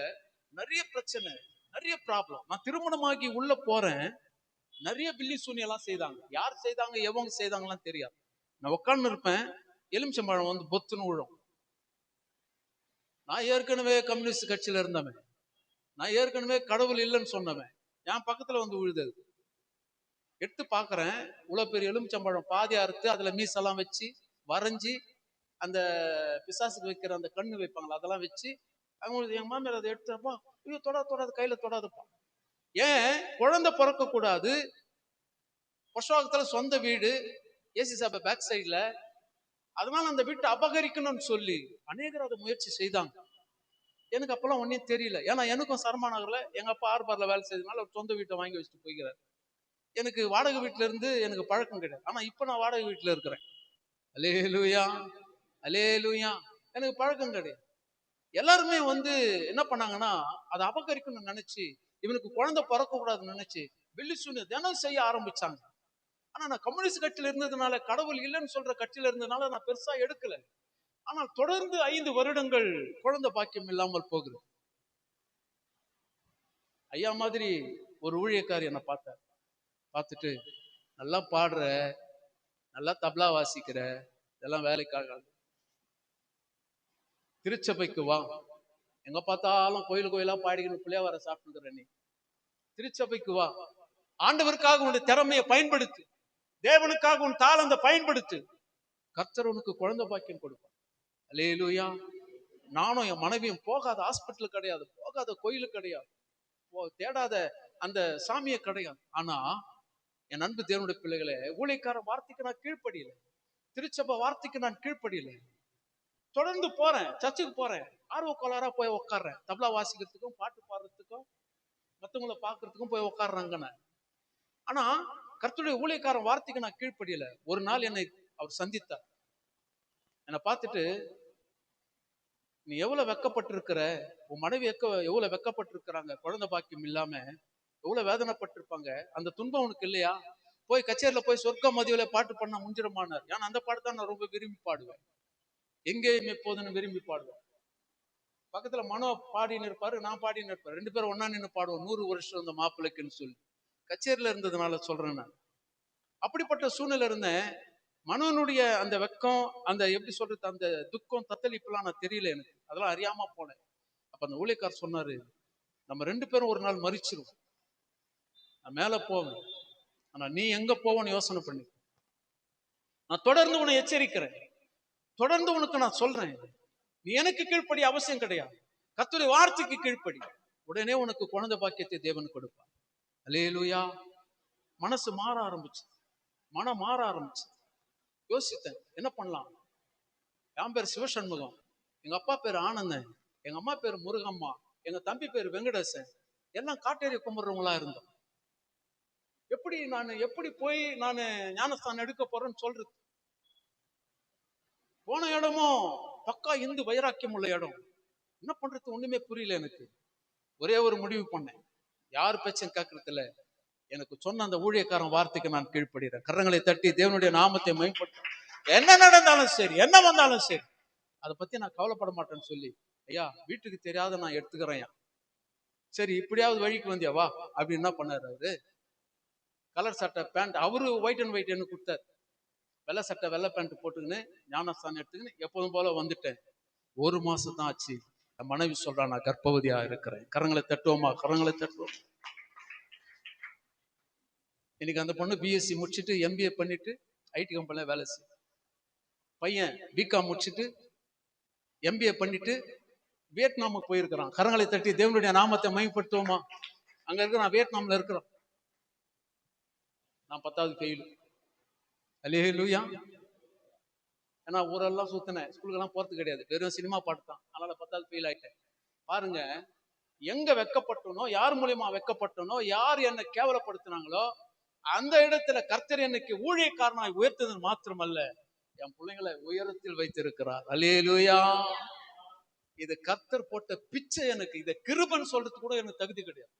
நிறைய பிரச்சனை, நிறைய ப்ராப்ளம். நான் திருமணமாகி உள்ள போறேன், நிறைய பில்லி சூனியெல்லாம் செய்தாங்க. யார் செய்தாங்க, எவங்க செய்தாங்கலாம் தெரியாது. நான் உட்கார்ந்து இருப்பேன், எலுமிச்சம்பழம் வந்து பொத்துன்னு விழும். நான் ஏற்கனவே கம்யூனிஸ்ட் கட்சியில இருந்தவன், நான் ஏற்கனவே கடவுள் இல்லைன்னு சொன்னவன், என் பக்கத்துல வந்து விழுதது. எடுத்து பாக்குறேன், இவ்வளவு பெரிய எலுமிச்சம்பழம் பாதி அறுத்து அதுல மீசெல்லாம் வச்சு வரைஞ்சி, அந்த பிசாசுக்கு வைக்கிற அந்த கண்ணு வைப்பாங்களா அதெல்லாம் வச்சு, அவங்க என் மாமியார் அதை எடுத்தப்பா, ஐயோ தொடாது, கையில தொடாதுப்பா. ஏன் குழந்தை பிறக்க கூடாது, பொஷவாக்கத்துல சொந்த வீடு, ஏசி சாப்ப பேக் சைட்ல, அதனால அந்த வீட்டை அபகரிக்கணும்னு சொல்லி அநேகர் அதை முயற்சி செய்தாங்க. எனக்கு அப்பெல்லாம் ஒன்னும் தெரியல. ஏன்னா எனக்கும் சரமா நகர்ல எங்க அப்பா ஆர்பார்ல வேலை செய்ததுனால ஒரு சொந்த வீட்டை வாங்கி வச்சுட்டு போய்கிறார். எனக்கு வாடகை வீட்டுல இருந்து எனக்கு பழக்கம் கிடையாது. ஆனா இப்ப நான் வாடகை வீட்டுல இருக்கிறேன். அல்லேலூயா, அல்லேலூயா. எனக்கு பழக்கம் கிடையாது. எல்லாருமே வந்து என்ன பண்ணாங்கன்னா, அதை அபகரிக்கணும்னு நினைச்சு இவனுக்கு குழந்தை பிறக்க கூடாதுன்னு நினைச்சு வெள்ளி சூனிய தினம் செய்ய ஆரம்பிச்சாங்க. ஆனா நான் கம்யூனிஸ்ட் கட்சியில இருந்ததுனால, கடவுள் இல்லைன்னு சொல்ற கட்சியில இருந்ததுனால நான் பெருசா எடுக்கல. ஆனால் தொடர்ந்து 5 வருடங்கள் குழந்தை பாக்கியம் இல்லாமல் போகுது. ஐயா மாதிரி ஒரு ஊழியக்காரி என்னை பார்த்தார். பார்த்துட்டு, நல்லா பாடுற, நல்லா தபலா வாசிக்கிற, இதெல்லாம் வேலைக்காக, திருச்சபைக்கு வா. எங்க பார்த்தாலும் கோயிலா பாடிக்கணும், பிள்ளையா வர சாப்பிட்டுக்கிற, நீ திருச்சபைக்கு வா. ஆண்டவருக்காக உன்னுடைய திறமையை பயன்படுத்து, தேவனுக்காக உன் தாளந்த பயன்படுத்து, கர்த்தர் உனக்கு குழந்தை பாக்கியம் கொடுப்பார். அல்லேலூயா. நானும் என் மனைவியும் போகாத ஹாஸ்பிட்டல் கிடையாது, போகாத கோயிலு கிடையாது, தேடாத அந்த சாமியை கிடையாது. ஆனா என் அன்பு தேவனுடைய பிள்ளைகளே, ஊழியக்கார வார்த்தைக்கு நான் கீழ்ப்படியல, திருச்சபை வார்த்தைக்கு நான் கீழ்ப்படியல. தொடர்ந்து போறேன், சர்ச்சுக்கு போறேன், ஆர்வ கோளாரா போய் உட்கார்றேன். தபலா வாசிக்கிறதுக்கும் பாட்டு பாடுறதுக்கும் மற்றவங்களை பார்க்கறதுக்கும் போய் உட்கார்றாங்க. ஆனா கர்த்தருடைய ஊழியக்காரன் வார்த்தைக்கு நான் கீழ்ப்படியல. ஒரு நாள் என்னை அவர் சந்தித்தார். என்னை பார்த்துட்டு, நீ எவ்வளவு வெக்கப்பட்டிருக்கிற, உன் மனைவி எவ்வளவு வெக்கப்பட்டிருக்கிறாங்க, குழந்தை பாக்கியம் இல்லாம எவ்வளவு வேதனைப்பட்டிருப்பாங்க, அந்த துன்பம் உனக்கு இல்லையா? போய் கச்சேரியில போய் சொர்க்க மதியில பாட்டு பண்ண முஞ்சிரமானார். ஏன்னா அந்த பாட்டு தான் நான் ரொம்ப விரும்பி பாடுவேன், எங்கேயும் எப்போதுன்னு விரும்பி பாடுவேன். பக்கத்துல மனோ பாடின்னு இருப்பாரு, நான் பாடின்னு இருப்பேன். 2 பேரும் ஒன்னா நின்று பாடுவோம், 100 வருஷம் இந்த மாப்பிள்ளைக்குன்னு சொல்லி. கச்சேரியில இருந்ததுனால சொல்றேன் நான். அப்படிப்பட்ட சூழ்நிலை இருந்தேன். மனோனுடைய அந்த வெக்கம், அந்த எப்படி சொல்றது, அந்த துக்கம், தத்தளிப்புலாம் நான் தெரியல எனக்கு, அதெல்லாம் அறியாம போனேன். அப்ப அந்த ஊழியக்கார் சொன்னாரு, நம்ம 2 பேரும் ஒரு நாள் மரிச்சிருவோம், நான் மேல போவேன், ஆனா நீ எங்க போவன்னு யோசனை பண்ணி, நான் தொடர்ந்து உன்னை எச்சரிக்கிறேன், தொடர்ந்து உனக்கு நான் சொல்றேன், நீ எனக்கு கீழ்ப்படி அவசியம் கிடையாது, கர்த்தருடைய வார்த்தைக்கு கீழ்ப்படி, உடனே உனக்கு குழந்தை பாக்கியத்தை தேவன் கொடுப்பார். அல்லேலூயா. மனசு மாற ஆரம்பிச்சு, மனம் மாற ஆரம்பிச்சு. யோசித்தேன், என்ன பண்ணலாம்? என் பேர் சிவசண்முகம், எங்க அப்பா பேர் ஆனந்தன், எங்க அம்மா பேர் முருகம்மா, எங்க தம்பி பேர் வெங்கடேசன், எல்லாம் காட்டேரி கும்பிடுறவங்களா இருந்தோம். எப்படி போய் நான் ஞானஸ்தானம் எடுக்க போறேன்னு சொல்றது? போன இடமும் பக்கா இந்து வைராக்கியம் உள்ள இடம். என்ன பண்றது ஒண்ணுமே புரியல எனக்கு. ஒரே ஒரு முடிவு பண்ணேன், யார் பேச்சும் கேட்கறது இல்ல, எனக்கு சொன்ன அந்த ஊழியக்காரன் வார்த்தைக்கு நான் கீழ்ப்படுகிறேன். கரங்களை தட்டி தேவனுடைய நாமத்தை மேம்படுத்த, என்ன நடந்தாலும் சரி, என்ன வந்தாலும் சரி, அதை பத்தி நான் கவலைப்பட மாட்டேன்னு சொல்லி, ஐயா வீட்டுக்கு தெரியாத நான் எடுத்துக்கிறேன். சரி இப்படியாவது வழிக்கு வந்தியா வா அப்படின்னு என்ன பண்ணாரு அவரு, கலர் சட்டை பேண்ட், அவரு ஒயிட் அண்ட் ஒயிட் என்ன கொடுத்தாரு, வெள்ளை சட்டை வெள்ளை பேண்ட் போட்டுக்கின்னு ஞானஸ்தானம் எடுத்துக்கின்னு எப்போதும் போல வந்துட்டேன். 1 மாசம் தான் ஆச்சு, என் மனைவி சொல்றான் நான் கர்ப்பவதியா இருக்கிறேன். கரங்களை தட்டுவோமா, கரங்களை தட்டுவோம். இன்னைக்கு அந்த பொண்ணு பிஎஸ்சி முடிச்சுட்டு எம்பிஏ பண்ணிட்டு ஐடி கம்பெனில வேலை செய்யும். பையன் பிகாம் முடிச்சுட்டு எம்பிஏ பண்ணிட்டு வியட்நாமுக்கு போயிருக்கிறான். கரங்களை தட்டி தேவனுடைய நாமத்தை மையப்படுத்துவோமா. அங்க இருக்க, நான் வியட்நாம்ல இருக்கிறோம், நான் 10வது ஃபெயில். அல்லேலூயா. ஏன்னா ஊரெல்லாம் சுத்தினேன், ஸ்கூலுக்கெல்லாம் போறது கிடையாது, வெறும் சினிமா பாட்டு தான், அதனால 10வது ஃபெயில் ஆயிட்டேன். பாருங்க, எங்க வெக்கப்பட்டனோ, யார் மூலியமா வெக்கப்பட்டனோ, யார் என்னை கேவலப்படுத்தினாங்களோ அந்த இடத்துல கர்த்தர் எனக்கு ஊழியக்காரனாய் உயர்த்தது மாத்திரமல்ல, என் பிள்ளைங்களை உயரத்தில் வைத்திருக்கிறார். அல்லேலூயா. இது கர்த்தர் போட்ட பிச்சை எனக்கு. இதை கிருபைன்னு சொல்றதுக்கு கூட எனக்கு தகுதி கிடையாது.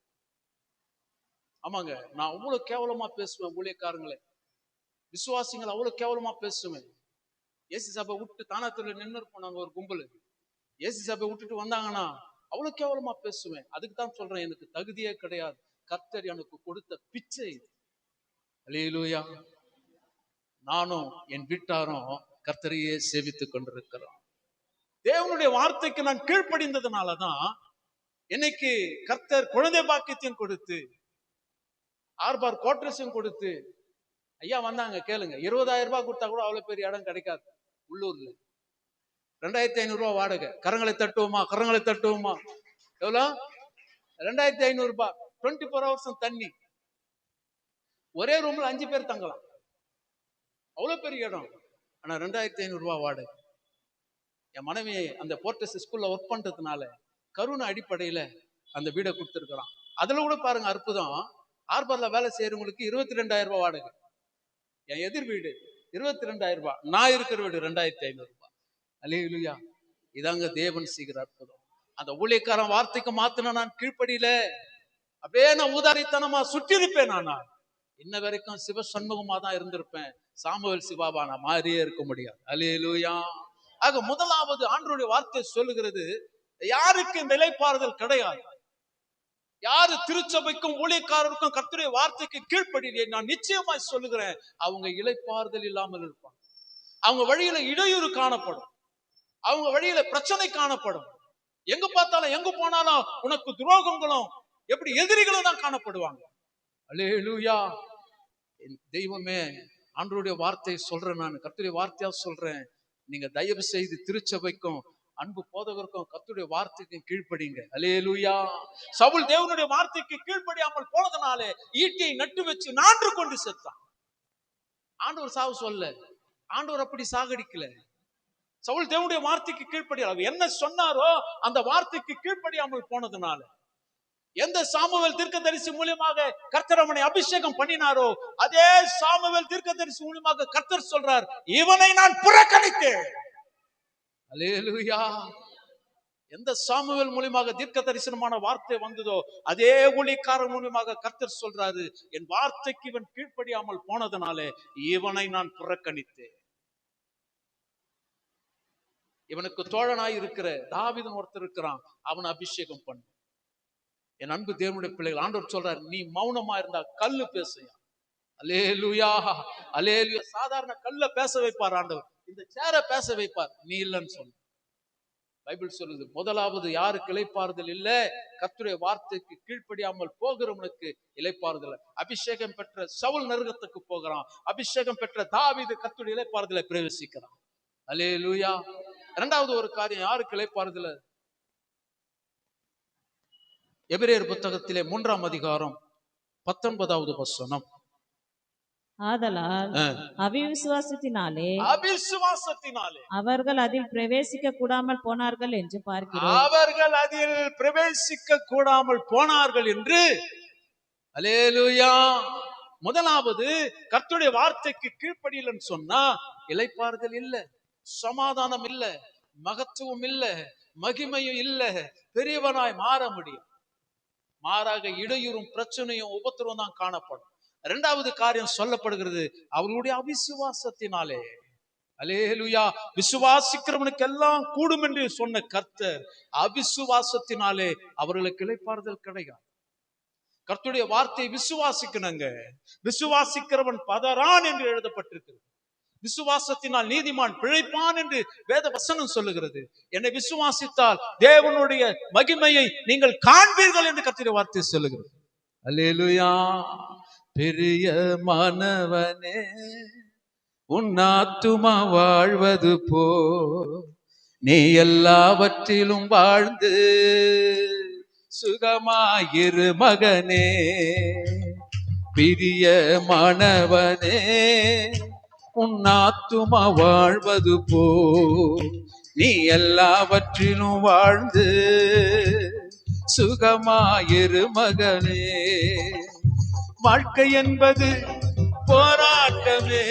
ஆமாங்க, நான் அவ்வளவு கேவலமா பேசுவேன் ஊழியக்காரங்களை, விசுவாசிகளை அவ்வளவு கேவலமா பேசுவேன். ஏசி சபை விட்டு தானாத்துல நின்று போனாங்க ஒரு கும்பல், ஏசி சபை விட்டுட்டு வந்தாங்கன்னா அவ்வளவு கேவலமா பேசுவேன். அதுக்கு தான் சொல்றேன், எனக்கு தகுதியே கிடையாது, கர்த்தர் எனக்கு கொடுத்த பிச்சை. அல்லேலூயா. நானும் என் வீட்டாரும் கர்த்தரையே சேவித்துக் கொண்டிருக்கிறோம். தேவனுடைய வார்த்தைக்கு நான் கீழ்ப்படிந்ததுனாலதான் இன்னைக்கு கர்த்தர் குழந்தை பாக்கியத்தையும் கொடுத்து, ஆர்பார் கோட்ரஸையும் கொடுத்து, ஐயா வந்தாங்க கேளுங்க, 20,000 ரூபாய் கொடுத்தா கூட அவ்வளவு பெரிய இடம் கிடைக்காது உள்ளூர்ல. 2,500 ரூபாய் வாடகை. கரங்களை தட்டுவோமா, கரங்களை தட்டுவோமா. எவ்வளோ? 2,500 ரூபாய். 24 hours தண்ணி. ஒரே ரூம்ல 5 பேர் தங்கலாம், அவ்வளவு பெரிய இடம். ஆனா 2,500 ரூபாய் வாடகை. என் மனைவி அந்த போர்ட்டஸ் ஸ்கூல்ல ஒர்க் பண்றதுனால கருணை அடிப்படையில அந்த வீடை கொடுத்துருக்கிறான். அதுல கூட பாருங்க அற்புதம், ஆர்பர்ல வேலை செய்யறவங்களுக்கு 22,000 ரூபாய் வாடகை. என் எதிர் வீடு 22,000 ரூபாய், நான் இருக்கிற வீடு 2,500 ரூபாய். அல்லேலூயா. இதாங்க தேவன் செய்கிற அற்புதம். அந்த ஊழியக்காரன் வார்த்தைக்கு மாத்தின நான் கீழ்ப்படியில, அப்படியே நான் ஊதாரித்தனமா சுற்றி இருப்பேன். ஆனால் இன்ன வரைக்கும் சிவ சண்முகமா தான் இருந்திருப்பேன். சாமுவேல் சிவாவா நான் மாறியே இருக்க முடியாது. அல்லேலூயா. ஆக முதலாவது ஆண்டவருடைய வார்த்தை சொல்லுகிறது, யாருக்கு இந்த இளைப்பாறுதல் கிடையாது, யாரு திருச்சபைக்கும் ஊழியக்காரருக்கும் கர்த்தருடைய வார்த்தைக்கு கீழ்ப்படியே, நான் நிச்சயமாய் சொல்லுகிறேன், அவங்க இளைப்பாறுதல் இல்லாமல் இருப்பாங்க. அவங்க வழியில இடையூறு காணப்படும், அவங்க வழியில பிரச்சனை காணப்படும். எங்க பார்த்தாலும் எங்க போனாலும் உனக்கு துரோகங்களும் எப்படி எதிரிகளும் தான் காணப்படுவாங்க. அல்லேலூயா. தெய்வமே, ஆண்டவருடைய வார்த்தையை சொல்றேன், நான் கர்த்தருடைய வார்த்தையா சொல்றேன். நீங்க தயவு செய்து திருச்சபைக்கும் அன்பு போதகருக்கும் கர்த்தருடைய வார்த்தைக்கு கீழ்ப்படிங்க. அல்லேலூயா. சவுல் தேவனுடைய வார்த்தைக்கு கீழ்ப்படியாமல் போனதுனாலே ஈட்டியை நட்டு வச்சு நான்று கொண்டு செத்தான். ஆண்டவர் சாவு சொல்ல, ஆண்டவர் அப்படி சாகடிக்கல. சவுல் தேவனுடைய வார்த்தைக்கு கீழ்ப்படியாது, என்ன சொன்னாரோ அந்த வார்த்தைக்கு கீழ்ப்படியாமல் போனதுனால, எந்த சாமுவேல் தீர்க்கதரிசி மூலமாக கர்த்தர் அவனை அபிஷேகம் பண்ணினாரோ அதே சாமுவேல் தீர்க்கதரிசி மூலமாக கர்த்தர் சொல்றார், இவனை நான் புறக்கணித்தேன். அல்லேலூயா. எந்த சாமுவேல் மூலமாக தீர்க்க தரிசனமான வார்த்தை வந்ததோ அதே ஊழியக்காரர் மூலமாக கர்த்தர் சொல்றாரு, என் வார்த்தைக்கு இவன் கீழ்ப்படியாமல் போனதுனாலே இவனை நான் புறக்கணித்தேன். இவனுக்கு தோழனாய் இருக்கிற தாவீதுன்னு ஒருத்தர் இருக்கிறான், அவனை அபிஷேகம் பண்ணு. என் அன்பு தேவனுடைய பிள்ளைகள், ஆண்டவர் சொல்றார், நீ மௌனமா இருந்தா கல்லு பேசுயா. அல்லேலூயா. அல்லேலூயா. சாதாரண கல்ல பேச வைப்பார் ஆண்டவர், இந்த சேர பேச வைப்பார். நீ இல்லைன்னு சொன்ன. பைபிள் சொல்லுது, முதலாவது யாருக்கு இளைப்பாறுதல் இல்ல, கர்த்தருடைய வார்த்தைக்கு கீழ்ப்படியாமல் போகிறவனுக்கு இளைப்பாறுதல். அபிஷேகம் பெற்ற சவுல் நரகத்துக்கு போகிறான், அபிஷேகம் பெற்ற தாவீது கர்த்தருடைய இளைப்பாறுதலை பிரவேசிக்கிறான். அல்லேலூயா. இரண்டாவது ஒரு காரியம், யாருக்கு இளைப்பாறுதல்? எபிரேயர் புத்தகத்திலே 3ஆம் அதிகாரம் 19வது வசனம். ஆதலால் அவிசுவாசத்தினாலே அவர்கள் அதில் பிரவேசிக்க கூடாமல் போனார்கள் என்று பார்க்கிறோம். அவர்கள் அதில் பிரவேசிக்க கூடாமல் போனார்கள் என்று. அல்லேலூயா. முதலாவது, கர்த்தருடைய வார்த்தைக்கு கீழ்ப்படியலன்னு சொன்னா இளைப்பாறுதல் இல்ல, சமாதானம் இல்ல, மகத்துவம் இல்ல, மகிமையும் இல்ல, பெரியவனாய் மாற முடியும். மாறாக இடையூறும் பிரச்சனையும் உபத்திரவும் தான் காணப்படும். இரண்டாவது காரியம் சொல்லப்படுகிறது, அவர்களுடைய அவிசுவாசத்தினாலே. அல்லேலூயா. விசுவாசிக்கிறவனுக்கு எல்லாம் கூடும் என்று சொன்ன கர்த்தர் அவிசுவாசத்தினாலே அவர்களுக்கு இளைப்பாறுதல் கிடையாது. கர்த்தருடைய வார்த்தை விசுவாசிக்கணுங்க. விசுவாசிக்கிறவன் பதறான் என்று எழுதப்பட்டிருக்கிறது. விசுவாசத்தினால் நீதிமான் பிழைப்பான் என்று வேத வசனம் சொல்லுகிறது. என்னை விசுவாசித்தால் தேவனுடைய மகிமையை நீங்கள் காண்பீர்கள் என்று கர்த்தருடைய வார்த்தை சொல்லுகிறது. அல்லேலூயா. பெரிய மானவனே, உன் ஆத்துமா வாழ்வது போ, நீ எல்லாவற்றிலும் வாழ்ந்து சுகமாயிரு மகனே. பிரிய மானவனே, உன் ஆத்துமா வாழ்வது போ, நீ எல்லாவற்றிலும் வாழ்ந்து சுகமாயிரு மகனே. வாழ்க்கை என்பது போராட்டமே,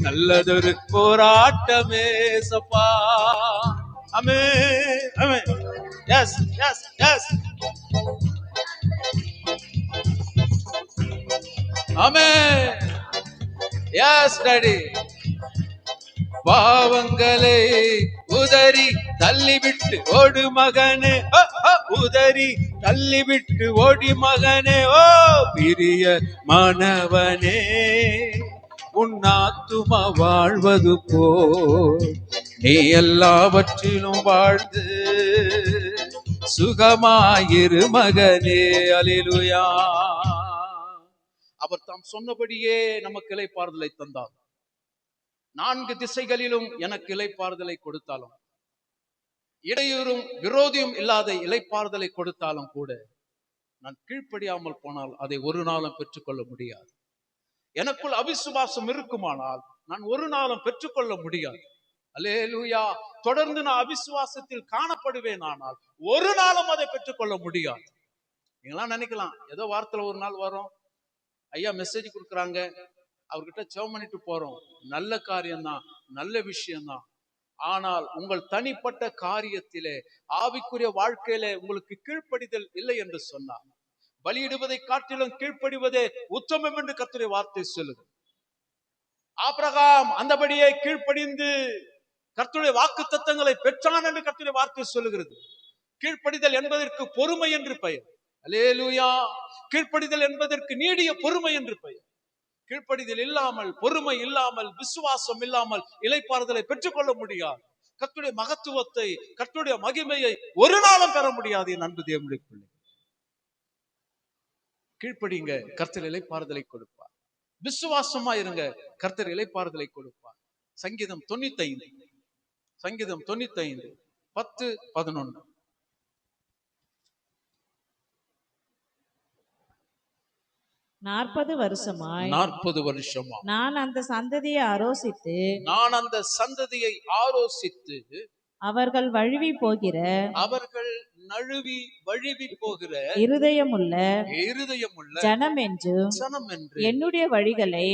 நல்லதொரு போராட்டமே சப்பா. Amen, amen. Yes, yes, yes. Amen. Yes daddy. பாவங்களை உதறி தள்ளிவிட்டு ஓடு மகனே, உதறி தள்ளிவிட்டு ஓடி மகனே. ஓ பிரிய மானவனே, உன் ஆத்துமா வாழ்வது போ, நீ எல்லாவற்றிலும் வாழ்ந்து சுகமாயிரு மகனே. அல்லேலூயா. அவர் தாம் சொன்னபடியே நமக்கு இளைப்பாறுதலை தந்தார். 4 திசைகளிலும் எனக்கு இளைப்பாறுதலை கொடுத்தாலும், இடையூறும் விரோதியும் இல்லாத இளைப்பாறுதலை கொடுத்தாலும் கூட, நான் கீழ்ப்படியாமல் போனால் அதை ஒரு நாளும் பெற்றுக்கொள்ள முடியாது. எனக்குள் அவிசுவாசம் இருக்குமானால் நான் ஒரு நாளும் பெற்றுக்கொள்ள முடியாது. அல்லேலூயா. தொடர்ந்து நான் அவிசுவாசத்தில் காணப்படுவேன், ஆனால் ஒரு நாளும் அதை பெற்றுக்கொள்ள முடியாது. நீங்களாம் நினைக்கலாம், ஏதோ வாரத்துல ஒரு நாள் வரும், ஐயா மெசேஜ் கொடுக்குறாங்க, அவர்கிட்ட ஜெபம் பண்ணிட்டு போறோம், நல்ல காரியம்தான், நல்ல விஷயம்தான். ஆனால் உங்கள் தனிப்பட்ட காரியத்திலே, ஆவிக்குரிய வாழ்க்கையிலே உங்களுக்கு கீழ்ப்படிதல் இல்லை என்று சொன்னார், பலியிடுவதை காட்டிலும் கீழ்ப்படிவதே உத்தமம் என்று கர்த்தருடைய வார்த்தை சொல்லுது. ஆபிரகாம் அந்தபடியே கீழ்ப்படிந்து கர்த்தருடைய வாக்கு தத்தங்களை பெற்றான் என்று கர்த்தருடைய வார்த்தை சொல்லுகிறது. கீழ்ப்படிதல் என்பதற்கு பொறுமை என்று பெயர். அல்லேலூயா. கீழ்ப்படிதல் என்பதற்கு நீடிய பொறுமை என்று பெயர். கீழ்ப்படிதல் இல்லாமல், பொறுமை இல்லாமல், விசுவாசம் இல்லாமல் இளைப்பாறுதலை பெற்றுக்கொள்ள முடியாது. கர்த்தருடைய மகத்துவத்தை, கர்த்தருடைய மகிமையை ஒரு நாளும் பெற முடியாது. என் அன்பு தேவனுடைய பிள்ளை, கீழ்ப்படிங்க, கர்த்தர் இளைப்பாறுதலை கொடுப்பார். விசுவாசமா இருங்க, கர்த்தர் இளைப்பாறுதலை கொடுப்பார். சங்கீதம் 95 10, 11. 40 வருஷமாய் நான் அந்த சந்ததியை ஆரோசித்து அவர்கள் வழுவி போகிற இருதயமுள்ள ஜனம் என்றும் என்னுடைய வழிகளை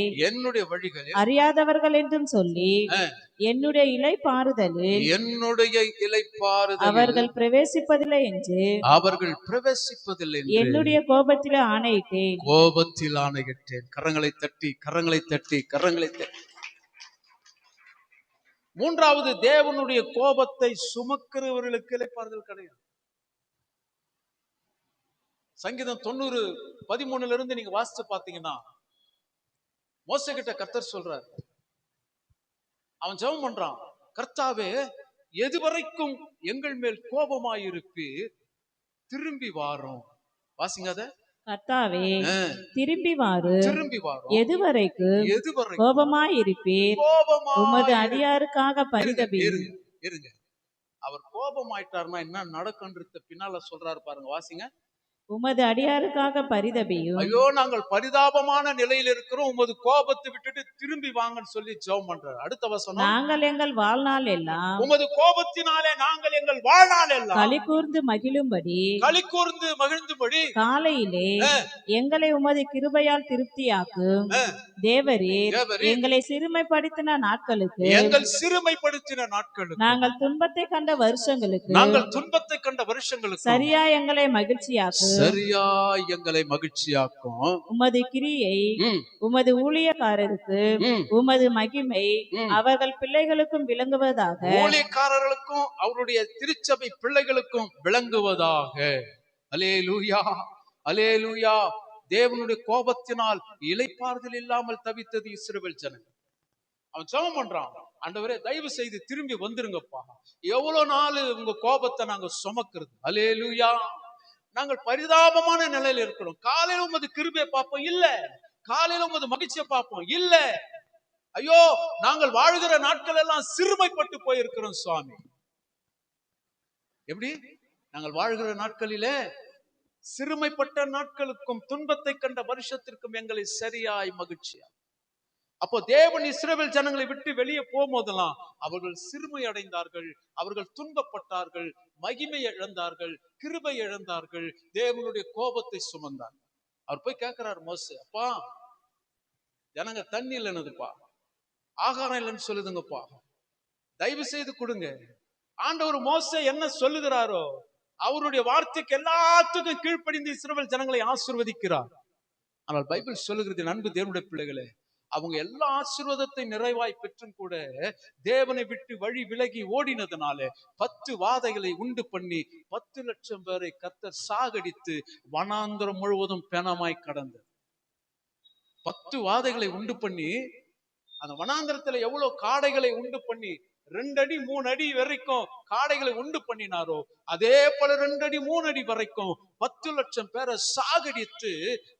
அறியாதவர்கள் என்றும் சொல்லி என்னுடைய இளைப்பாறுதலில் அவர்கள் பிரவேசிப்பதில்லை என்று என்னுடைய கோபத்தில் ஆணையிட்டேன். கரங்களை தட்டி. மூன்றாவது, தேவனுடைய கோபத்தை சுமக்கிறவர்களுக்கு இளைப்பாறுதல் கிடையாது. சங்கீதம் 90:13 நீங்க வாசிச்சு பாத்தீங்கன்னா, மோசே கிட்ட கர்த்தர் சொல்றார், அவன் ஜெபம் பண்றான், கர்த்தாவே எதுவரைக்கும் எங்கள் மேல் கோபமாயிருப்பீர், திரும்பி வாரோம். வாசிங்க அத. கர்த்தாவே திரும்பி வாரும், எதுவரைக்கும் கோபமாயிருப்பீர், உமது அடியாருக்காக இருங்க. அவர் கோபமாயிட்டாருன்னா என்ன நடக்கும்ன்றது பின்னால சொல்றாரு பாருங்க, வாசிங்க. உமது அடியாருக்காக பரிதபியும். ஐயோ, நாங்கள் பரிதாபமான நிலையில் இருக்கிறோம், உமது கோபத்தை விட்டுட்டு திரும்பி வாங்கன்னு சொல்லி ஜெபம் பண்றாரு. அடுத்த வசனம், நாங்கள் எங்கள் வாழ்நாள் எல்லாம் உமது கோபத்தினாலே நாங்கள் எங்கள் வாழ்நாள் எல்லாம் களி கூர்ந்து மகிழும்படி காலையிலே எங்களை உமது கிருபையால் திருப்தியாக்கும். தேவரீர் எங்களை சிறுமைப்படுத்தின நாட்களுக்கு நாங்கள் துன்பத்தை கண்ட வருஷங்களுக்கு சரியா எங்களை மகிழ்ச்சியாக்கும். உமது கிரியை உமது ஊழியக்காரருக்கு உமது மகிமை அவர்கள் பிள்ளைகளுக்கும் விளங்குவதாக. ஊழியக்காரர்களுக்கும் அவருடைய திருச்சபை பிள்ளைகளுக்கும் விளங்குவதாக. அல்லேலூயா, அல்லேலூயா. தேவனுடைய கோபத்தினால் இளைப்பாறுதல் இல்லாமல் தவித்தது இஸ்ரவேல் ஜனங்கள். அவன் ஜெபம் பண்றான், ஆண்டவரே தயவு செய்து திரும்பி வந்துருங்கப்பா, எவ்வளவு நாள் உங்க கோபத்தை நாங்க சுமக்கிறது. அல்லேலூயா. நாங்கள் பரிதாபமான நிலையில இருக்கிறோம். காலையில உமது கிருபையை பார்ப்போம் இல்ல, காலையில உமது மகிழ்ச்சியை பார்ப்போம் இல்ல. ஐயோ, நாங்கள் வாழ்கிற நாட்கள் எல்லாம் சிறுமைப்பட்டு போயிருக்கிறோம் சுவாமி. எப்படி? நாங்கள் வாழ்கிற நாட்களிலே சிறுமைப்பட்ட நாட்களுக்கும் துன்பத்தை கண்ட வருஷத்திற்கும் எங்களை சரியாய் மகிழ்ச்சியா. அப்போ தேவன் இஸ்ரவேல் ஜனங்களை விட்டு வெளியே போகும்போதெல்லாம் அவர்கள் சிறுமை அடைந்தார்கள், அவர்கள் துன்பப்பட்டார்கள், மகிமை இழந்தார்கள், கிருபை இழந்தார்கள், தேவனுடைய கோபத்தை சுமந்தார்கள். அவர் போய் கேட்கிறார் மோசே, அப்பா ஜனங்க தண்ணி இல்லைன்னுதுப்பா, ஆகாரம் இல்லைன்னு சொல்லுதுங்கப்பா, தயவு செய்து கொடுங்க. ஆண்டவர் மோசே என்ன சொல்லுகிறாரோ அவருடைய வார்த்தைக்கு எல்லாத்துக்கும் கீழ்ப்படிந்து இஸ்ரவேல் ஜனங்களை ஆசீர்வதிக்கிறார். ஆனால் பைபிள் சொல்லுகிறது, அன்பு தேவனுடைய பிள்ளைகளே, அவங்க எல்லா ஆசீர்வாதத்தை நிறைவாய் பெற்றும் கூட தேவனை விட்டு வழி விலகி ஓடினதுனால 10 வாதைகளை உண்டு பண்ணி 10 லட்சம் பேரை கர்த்தர் சாகடித்து வனாந்தரம் முழுவதும் பெணமாய் கடந்தது. 10 வாதைகளை உண்டு பண்ணி அந்த வனாந்தரத்துல எவ்வளவு காடைகளை உண்டு பண்ணி 2 அடி 3 அடி வரைக்கும் காடைகளை உண்டு பண்ணினாரோ, அதே போல 2 அடி 3 அடி வரைக்கும் 10 லட்சம் பேரை சாகடித்து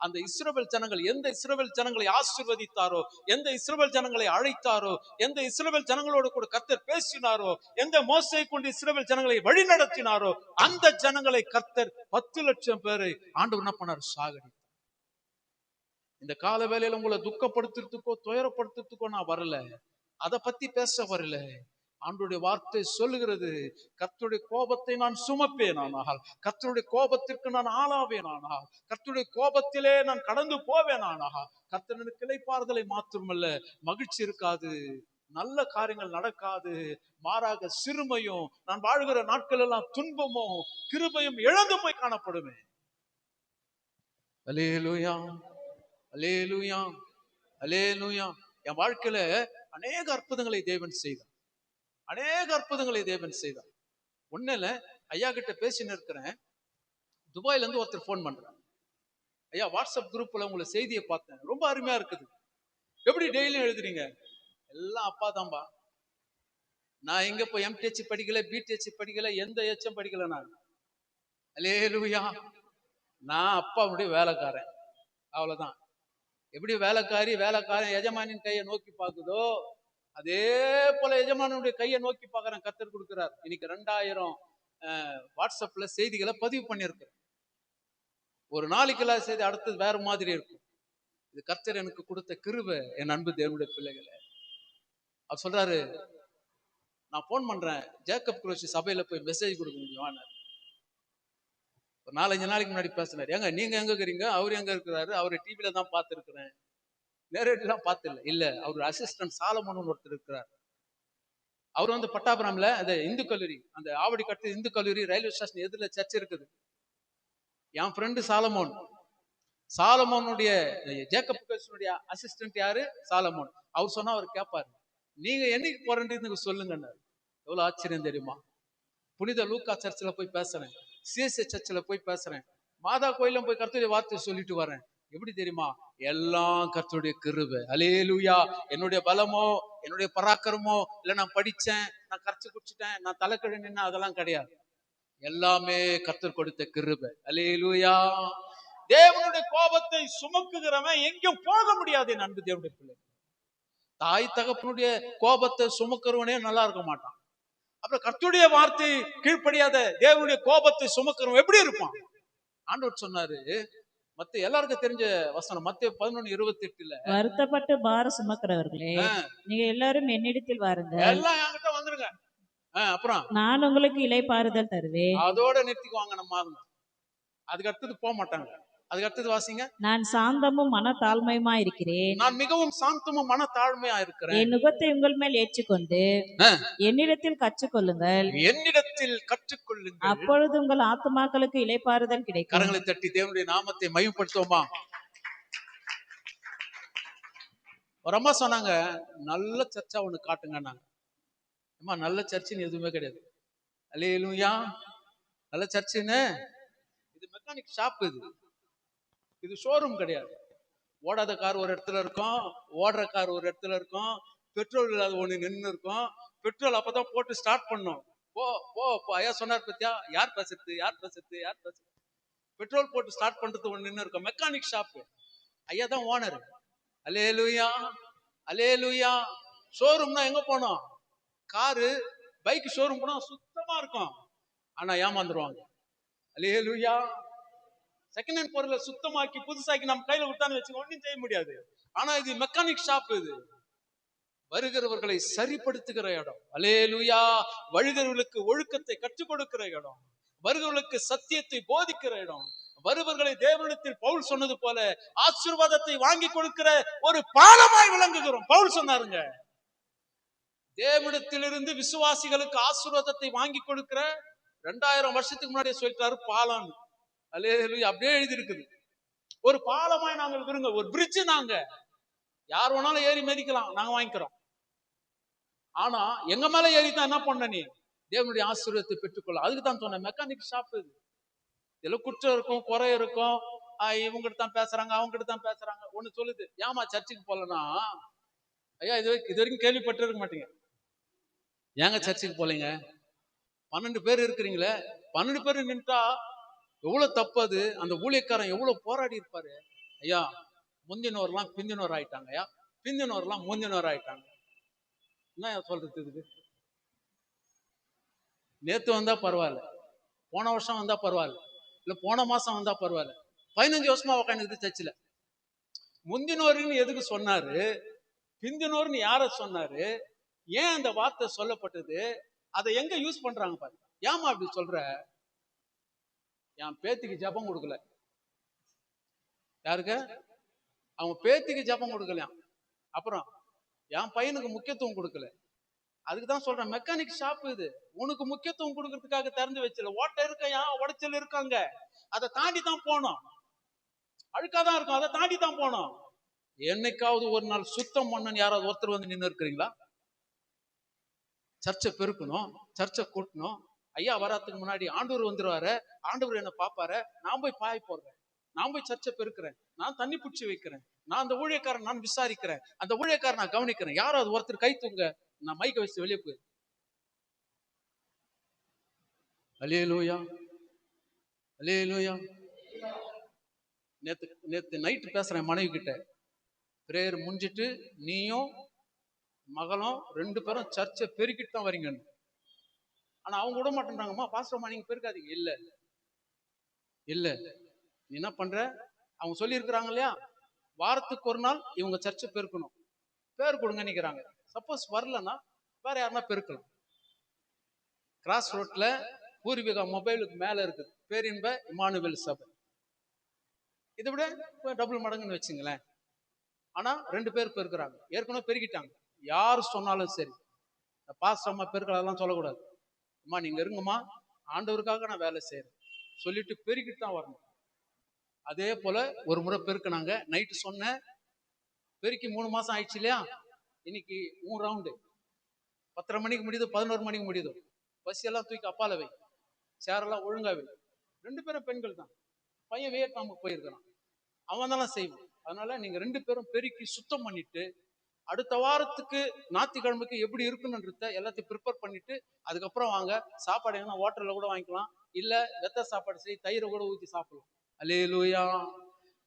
அந்த இஸ்ரவேல் ஜனங்கள், எந்த இஸ்ரவேல் ஜனங்களை ஆசீர்வதித்தாரோ, எந்த இஸ்ரவேல் ஜனங்களை அழைத்தாரோ, எந்த இஸ்ரவேல் ஜனங்களோடு கூட கர்த்தர் பேசினாரோ, எந்த மோசேயை கொண்டு இஸ்ரவேல் ஜனங்களை வழி நடத்தினாரோ, அந்த ஜனங்களை கர்த்தர் 10 லட்சம் பேரை ஆண்டவர் என்ன பண்ணார்? சாகடித்தார். இந்த கால வேளையில உங்களை துக்கப்படுத்துறதுக்கோ துயரப்படுத்துறதுக்கோ நான் வரல, அதை பத்தி பேச வரல. ஆண்டவருடைய வார்த்தை சொல்லுகிறது, கர்த்தருடைய கோபத்தை நான் சுமப்பேனானால், கர்த்தருடைய கோபத்திற்கு நான் ஆளாவேனானால், கர்த்தருடைய கோபத்திலே நான் கடந்து போவேனானால், கர்த்தருக்கு இளைப்பாறுதலை மாத்திரமல்ல, மகிழ்ச்சி இருக்காது, நல்ல காரியங்கள் நடக்காது, மாறாக சிறுமையும், நான் வாழ்கிற நாட்கள் எல்லாம் துன்பமும் கிருபையும் இழந்து போய் காணப்படுமே. அல்லேலூயா, அல்லேலூயா, அல்லேலூயா. என் வாழ்க்கையில அநேக அற்புதங்களை தேவன் செய்தார். அநேக அற்புதங்களை தேவன் செய்தார். ஒண்ணு இல்ல, ஐயா கிட்ட பேசின்னு இருக்கிறேன். துபாயில இருந்து ஒருத்தர் போன் பண்றார். ஐயா, வாட்ஸ்அப் குரூப்ல உங்களை செய்தியை பார்த்தேன், ரொம்ப அருமையா இருக்குது. எப்படி டெய்லியும் எழுதுறீங்க? எல்லாம் அப்பா தான்பா. நான் எங்க போய் எம்டிஹெச் படிக்கல, பிடிஹெச் படிக்கல, எந்த எச்சும் படிக்கல. நான் அல்லேலூயா, நான் அப்பாவுடைய வேலைக்காரன், அவ்வளவுதான். எப்படி வேலைக்காரன் எஜமானின் கையை நோக்கி பார்க்குதோ, அதே போல எஜமானுடைய கையை நோக்கி பார்க்கறேன். கர்த்தர் கொடுக்கிறார். இன்னைக்கு 2000 வாட்ஸ்அப்ல செய்திகளை பதிவு பண்ணியிருக்கிறேன். ஒரு நாளைக்கு எல்லாம் செய்தி அடுத்தது வேற மாதிரி இருக்கும். இது கர்த்தர் எனக்கு கொடுத்த கிருபை. என் அன்பு தேவனுடைய பிள்ளைகளை, அவர் சொல்றாரு, நான் போன் பண்றேன், ஜேக்கப் குரோஷி சபையில போய் மெசேஜ் கொடுக்க முடியும். ஒரு 4-5 நாளைக்கு முன்னாடி பேசினார். ஏங்க நீங்க எங்க இருக்கிறீங்க? அவர் எங்க இருக்கிறாரு? அவரை டிவில தான் பார்த்துருக்கிறேன், நேரடிலாம் பார்த்துல. இல்ல, அவர் அசிஸ்டன்ட் சாலமோன் ஒருத்தர் இருக்கிறார். அவர் வந்து பட்டாபுரம்ல அந்த இந்து கல்லூரி, அந்த ஆவடி கட்டு இந்து கல்லூரி ரயில்வே ஸ்டேஷன் எதிரில சர்ச் இருக்குது. என் ஃப்ரெண்டு சாலமோனுடைய ஜேக்கப் குரோஷியுடைய அசிஸ்டன்ட் யாரு? சாலமோன். அவர் சொன்னா அவர் கேட்பாரு, நீங்க என்னைக்கு போறேன்னு சொல்லுங்க. எவ்வளவு ஆச்சரியம் தெரியுமா? புனித லூக்கா சர்ச்சில் போய் பேசுறேன், சிஎஸ்ஐ சர்ச்சில் போய் பேசுறேன், மாதா கோயிலும் போய் கர்த்தருடைய வார்த்தையை சொல்லிட்டு வரேன். எப்படி தெரியுமா? எல்லாம் கர்த்தருடைய கிருபை. அல்லேலூயா. என்னுடைய பலமோ, என்னுடைய பராக்கிரமோ, இல்ல நான் படிச்சேன், நான் கரைச்சு குடிச்சிட்டேன், நான் தலைக்கழி நின்னா, அதெல்லாம் கிடையாது. எல்லாமே கர்த்தர் கொடுத்த கிருபை. அல்லேலூயா. தேவனுடைய கோபத்தை சுமக்குகிறவன் எங்கேயும் போக முடியாது. என் அன்பு தேவனுடைய பிள்ளை, தாய் தகப்பனுடைய கோபத்தை சுமக்கிறவனே நல்லா இருக்க மாட்டான். அப்புறம் கர்த்தருடைய வார்த்தை கீழ்ப்படியாத தேவனுடைய கோபத்தை சுமக்கிறவன் எப்படி இருப்பான்? ஆண்டவர் சொன்னாரு, மத்த எல்லாருக்கும் தெரிஞ்ச வசனம், மத்தேயு 11:28, வருத்தப்பட்டு பாரம் சுமக்கிறவர்களே, நீங்க எல்லாரும் என்னிடத்தில் வாருங்கள், எல்லாம் என்கிட்ட வந்துருங்க, அப்புறம் நான் உங்களுக்கு இளைப்பாறுதல் தருவேன். அதோட நிறுத்திக்குவாங்க. நம்ம அதுக்கு அடுத்தது போக மாட்டாங்க. அதுக்கு அடுத்தது வாசிங்க. நான் சாந்தமும் மன தாழ்மையுமா இருக்கிறேன். நான் மிகவும் சாந்தமும் மன தாழ்மையா இருக்கிறேன். என் நுகத்தை உங்கள் மேல் ஏற்றுக்கொண்டு என்னிடத்தில் கற்றுக்கொள்ளுங்கள், அப்பொழுது உங்கள் ஆத்துமாக்களுக்கு இளைப்பாறுதல் கிடைக்கும். கரங்களை தட்டி தேவனுடைய நாமத்தை மகிமைப்படுத்துவோமா? ஒரு அம்மா சொன்னாங்க, நல்ல சர்ச்சா ஒண்ணு காட்டுங்க. நாங்க அம்மா, நல்ல சர்ச்சின்னு எதுவுமே கிடையாது. அல்லேலூயா. நல்ல சர்ச்சுன்னு இது மெக்கானிக் ஷாப், இது ஷோரூம் கிடையாது. ஓடாத கார் ஒரு இடத்துல இருக்கும், ஓடுற கார் ஒரு இடத்துல இருக்கும், பெட்ரோல் இல்லாத ஒண்ணு நின்று இருக்கும். பெட்ரோல் அப்பதான் போட்டு ஸ்டார்ட் பண்ணும். போ போ ஐயா சொன்னார் பத்தியா, யார் பேசுறது. பெட்ரோல் போட்டு ஸ்டார்ட் பண்றது ஒண்ணு நின்று இருக்கும். மெக்கானிக் ஷாப், ஐயா தான் ஓனர். அல்லேலூயா, அல்லேலூயா. ஷோரூம்னா எங்க போனோம்? காரு பைக் ஷோரூம் போனா சுத்தமா இருக்கும், ஆனா ஏமாந்துருவாங்க. அல்லேலூயா. செகண்ட் ஹேண்ட் பொருளை சுத்தமாக்கி புதுசாக்கி நம்ம கையில விட்டான்னு வச்சு ஒன்னும் செய்ய முடியாது. ஆனா இது மெக்கானிக் ஷாப். இது வருகிறவர்களை சரிப்படுத்துகிற இடம். அல்லேலூயா. வருகிறவர்களுக்கு ஒழுக்கத்தை கற்றுக் கொடுக்கிற இடம், வருகிறவர்களுக்கு சத்தியத்தை போதிக்கிற இடம், வருவர்களை தேவனிடத்தில் பவுல் சொன்னது போல ஆசீர்வாதத்தை வாங்கி கொடுக்கிற ஒரு பாலமாய் விளங்குகிறோம். பவுல் சொன்னாருங்க, தேவனிடத்திலிருந்து விசுவாசிகளுக்கு ஆசீர்வாதத்தை வாங்கி கொடுக்கிற 2000 வருஷத்துக்கு முன்னாடியே சொல்லிட்டாரு பாலம். அல்லேலூயா. அப்படியே எழுதி இருக்குது. ஒரு பாலமாய் நாங்கள் விருங்க, ஒரு பிரிட்ஜ். நாங்க யார் வேணாலும் ஏறி மதிக்கலாம், நாங்க வாங்கிக்கிறோம். ஆனா எங்க மேல ஏறித்தான் என்ன பண்ண? நீ தேவனுடைய ஆசீர்வாதத்தை பெற்றுக்கொள்ள. அதுக்கு தான் சொன்ன மெக்கானிக் ஷாப். இது இதுல குற்றம் இருக்கும், குறை இருக்கும். இவங்கிட்ட தான் பேசுறாங்க, அவங்ககிட்ட தான் பேசுறாங்க. ஒண்ணு சொல்லுது, ஏமா சர்ச்சுக்கு போலனா? ஐயா, இது வரைக்கும் கேள்விப்பட்டு இருக்க மாட்டீங்க. ஏங்க சர்ச்சுக்கு போலீங்க? 12 பேர் இருக்கிறீங்களே, 12 பேர் நின்றா எவ்வளவு தப்பு அது. அந்த ஊழியக்காரன் எவ்வளவு போராடி இருப்பாரு. ஐயா, முந்தினோர்லாம் பிந்தினோர் ஆயிட்டாங்க. ஐயா, பிந்தினோர்லாம் முந்தினோர் ஆயிட்டாங்க. என்ன சொல்றது? இதுக்கு நேத்து வந்தா பரவாயில்ல, போன வருஷம் வந்தா பரவாயில்ல, இல்ல போன மாசம் வந்தா பரவாயில்ல, 15 வருஷமா உட்காந்து சர்ச்சில். முந்தினோர்னு எதுக்கு சொன்னாரு? பிந்தினோர்னு யார சொன்னாரு? ஏன் அந்த வார்த்தை சொல்லப்பட்டது? அதை எங்க யூஸ் பண்றாங்க பாரு. ஏமா அப்படி சொல்ற? என் பேத்திக்கு ஜபம் கொடுக்கல. யாருக்கு? அவங்க பேத்திக்கு ஜபம் கொடுக்கலையாம். அப்புறம் என் பையனுக்கு முக்கியத்துவம் கொடுக்கல. அதுக்குதான் சொல்றேன், மெக்கானிக் ஷாப் இது. உனக்கு முக்கியத்துவம் கொடுக்கறதுக்காக திறந்து வச்சல. ஓட்டை இருக்கையா, உடைச்சல் இருக்காங்க, அதை தாண்டி தான் போனோம். அழுக்காதான் இருக்கும், அதை தாண்டி தான் போனோம். என்னைக்காவது ஒரு நாள் சுத்தம் பண்ணன்னு யாராவது ஒருத்தர் வந்து நின்று இருக்கிறீங்களா? சர்ச்சை பெருக்கணும், சர்ச்சை கூட்டணும். ஐயா வராதுக்கு முன்னாடி ஆண்டவர் வந்துருவாரு, ஆண்டவர் என்ன பாப்பாரு, நான் போய் பாய் போடுறேன், நான் போய் சர்ச்சை பெருக்கிறேன், நான் தண்ணி பிடிச்சி வைக்கிறேன், நான் அந்த ஊழியக்காரன் நான் விசாரிக்கிறேன், அந்த ஊழியக்காரன் நான் கவனிக்கிறேன். யாராவது ஒருத்தர் கை தூங்க, நான் மைக்க வச்சு வெளியே போய் அல்லேலூயா அல்லேலூயா. நேத்து நைட்டு பேசுறேன் மனைவி கிட்ட, பிரேயர் முடிஞ்சிட்டு நீயும் மகளும் 2 பேரும் சர்ச்சை பெருக்கிட்டு தான் வரீங்கன்னு. ஆனா அவங்க விட மாட்டேன்றாங்கம்மா, பாஸ்டர்மா நீங்க பெருக்காதீங்க. இல்ல இல்ல, நீ என்ன பண்ற, அவங்க சொல்லி இருக்கிறாங்க இல்லையா, வாரத்துக்கு ஒரு நாள் இவங்க சர்ச்சை பெருக்கணும், பேர் கொடுங்க நிக்கிறாங்க. சப்போஸ் வரலன்னா வேற யாருன்னா பெருக்கலாம். கிராஸ் ரோட்ல பூர்வீகா மொபைலுக்கு மேல இருக்குது பேரின்ப இமானுவேல் சபை. இதை விட டபுள் மடங்குன்னு வச்சுங்களேன். ஆனா 2 பேர் பெருக்குறாங்க, ஏற்கனவே பெருக்கிட்டாங்க. யாரு சொன்னாலும் சரி, பாஸ்டர் அம்மா பெருக்கலாம் சொல்லக்கூடாது. அம்மா நீங்க இருங்கம்மா, ஆண்டவருக்காக நான் வேலை செய்யறேன் சொல்லிட்டு பெருக்கிட்டு தான் வரணும். அதே போல ஒரு முறை பெருக்கினாங்க, நைட்டு சொன்னேன், பெருக்கி 3 மாசம் ஆயிடுச்சு இல்லையா. இன்னைக்கு 3 ரவுண்டு, 10:30 மணிக்கு முடியுது, 11 மணிக்கு முடியுது. பசியெல்லாம் தூக்கி அப்பால வை, சேரெல்லாம் ஒழுங்கா வை. 2 பேரும் பெண்கள் தான். பையன் வியட்நாமுக்கு போயிருக்கிறான், அவன் தான் செய்வான். அதனால நீங்க 2 பேரும் பெருக்கி சுத்தம் பண்ணிட்டு அடுத்த வாரத்துக்கு ஞாயிற்றுக்கிழமைக்கு எப்படி இருக்குன்றத எல்லாத்தையும் ப்ரிப்பேர் பண்ணிட்டு அதுக்கப்புறம் வாங்க. சாப்பாடு எங்கன்னா ஹோட்டல்ல கூட வாங்கிக்கலாம், இல்ல வெத்த சாப்பாடு செய், தயிரை கூட ஊற்றி சாப்பிடலாம். அல்லேலூயா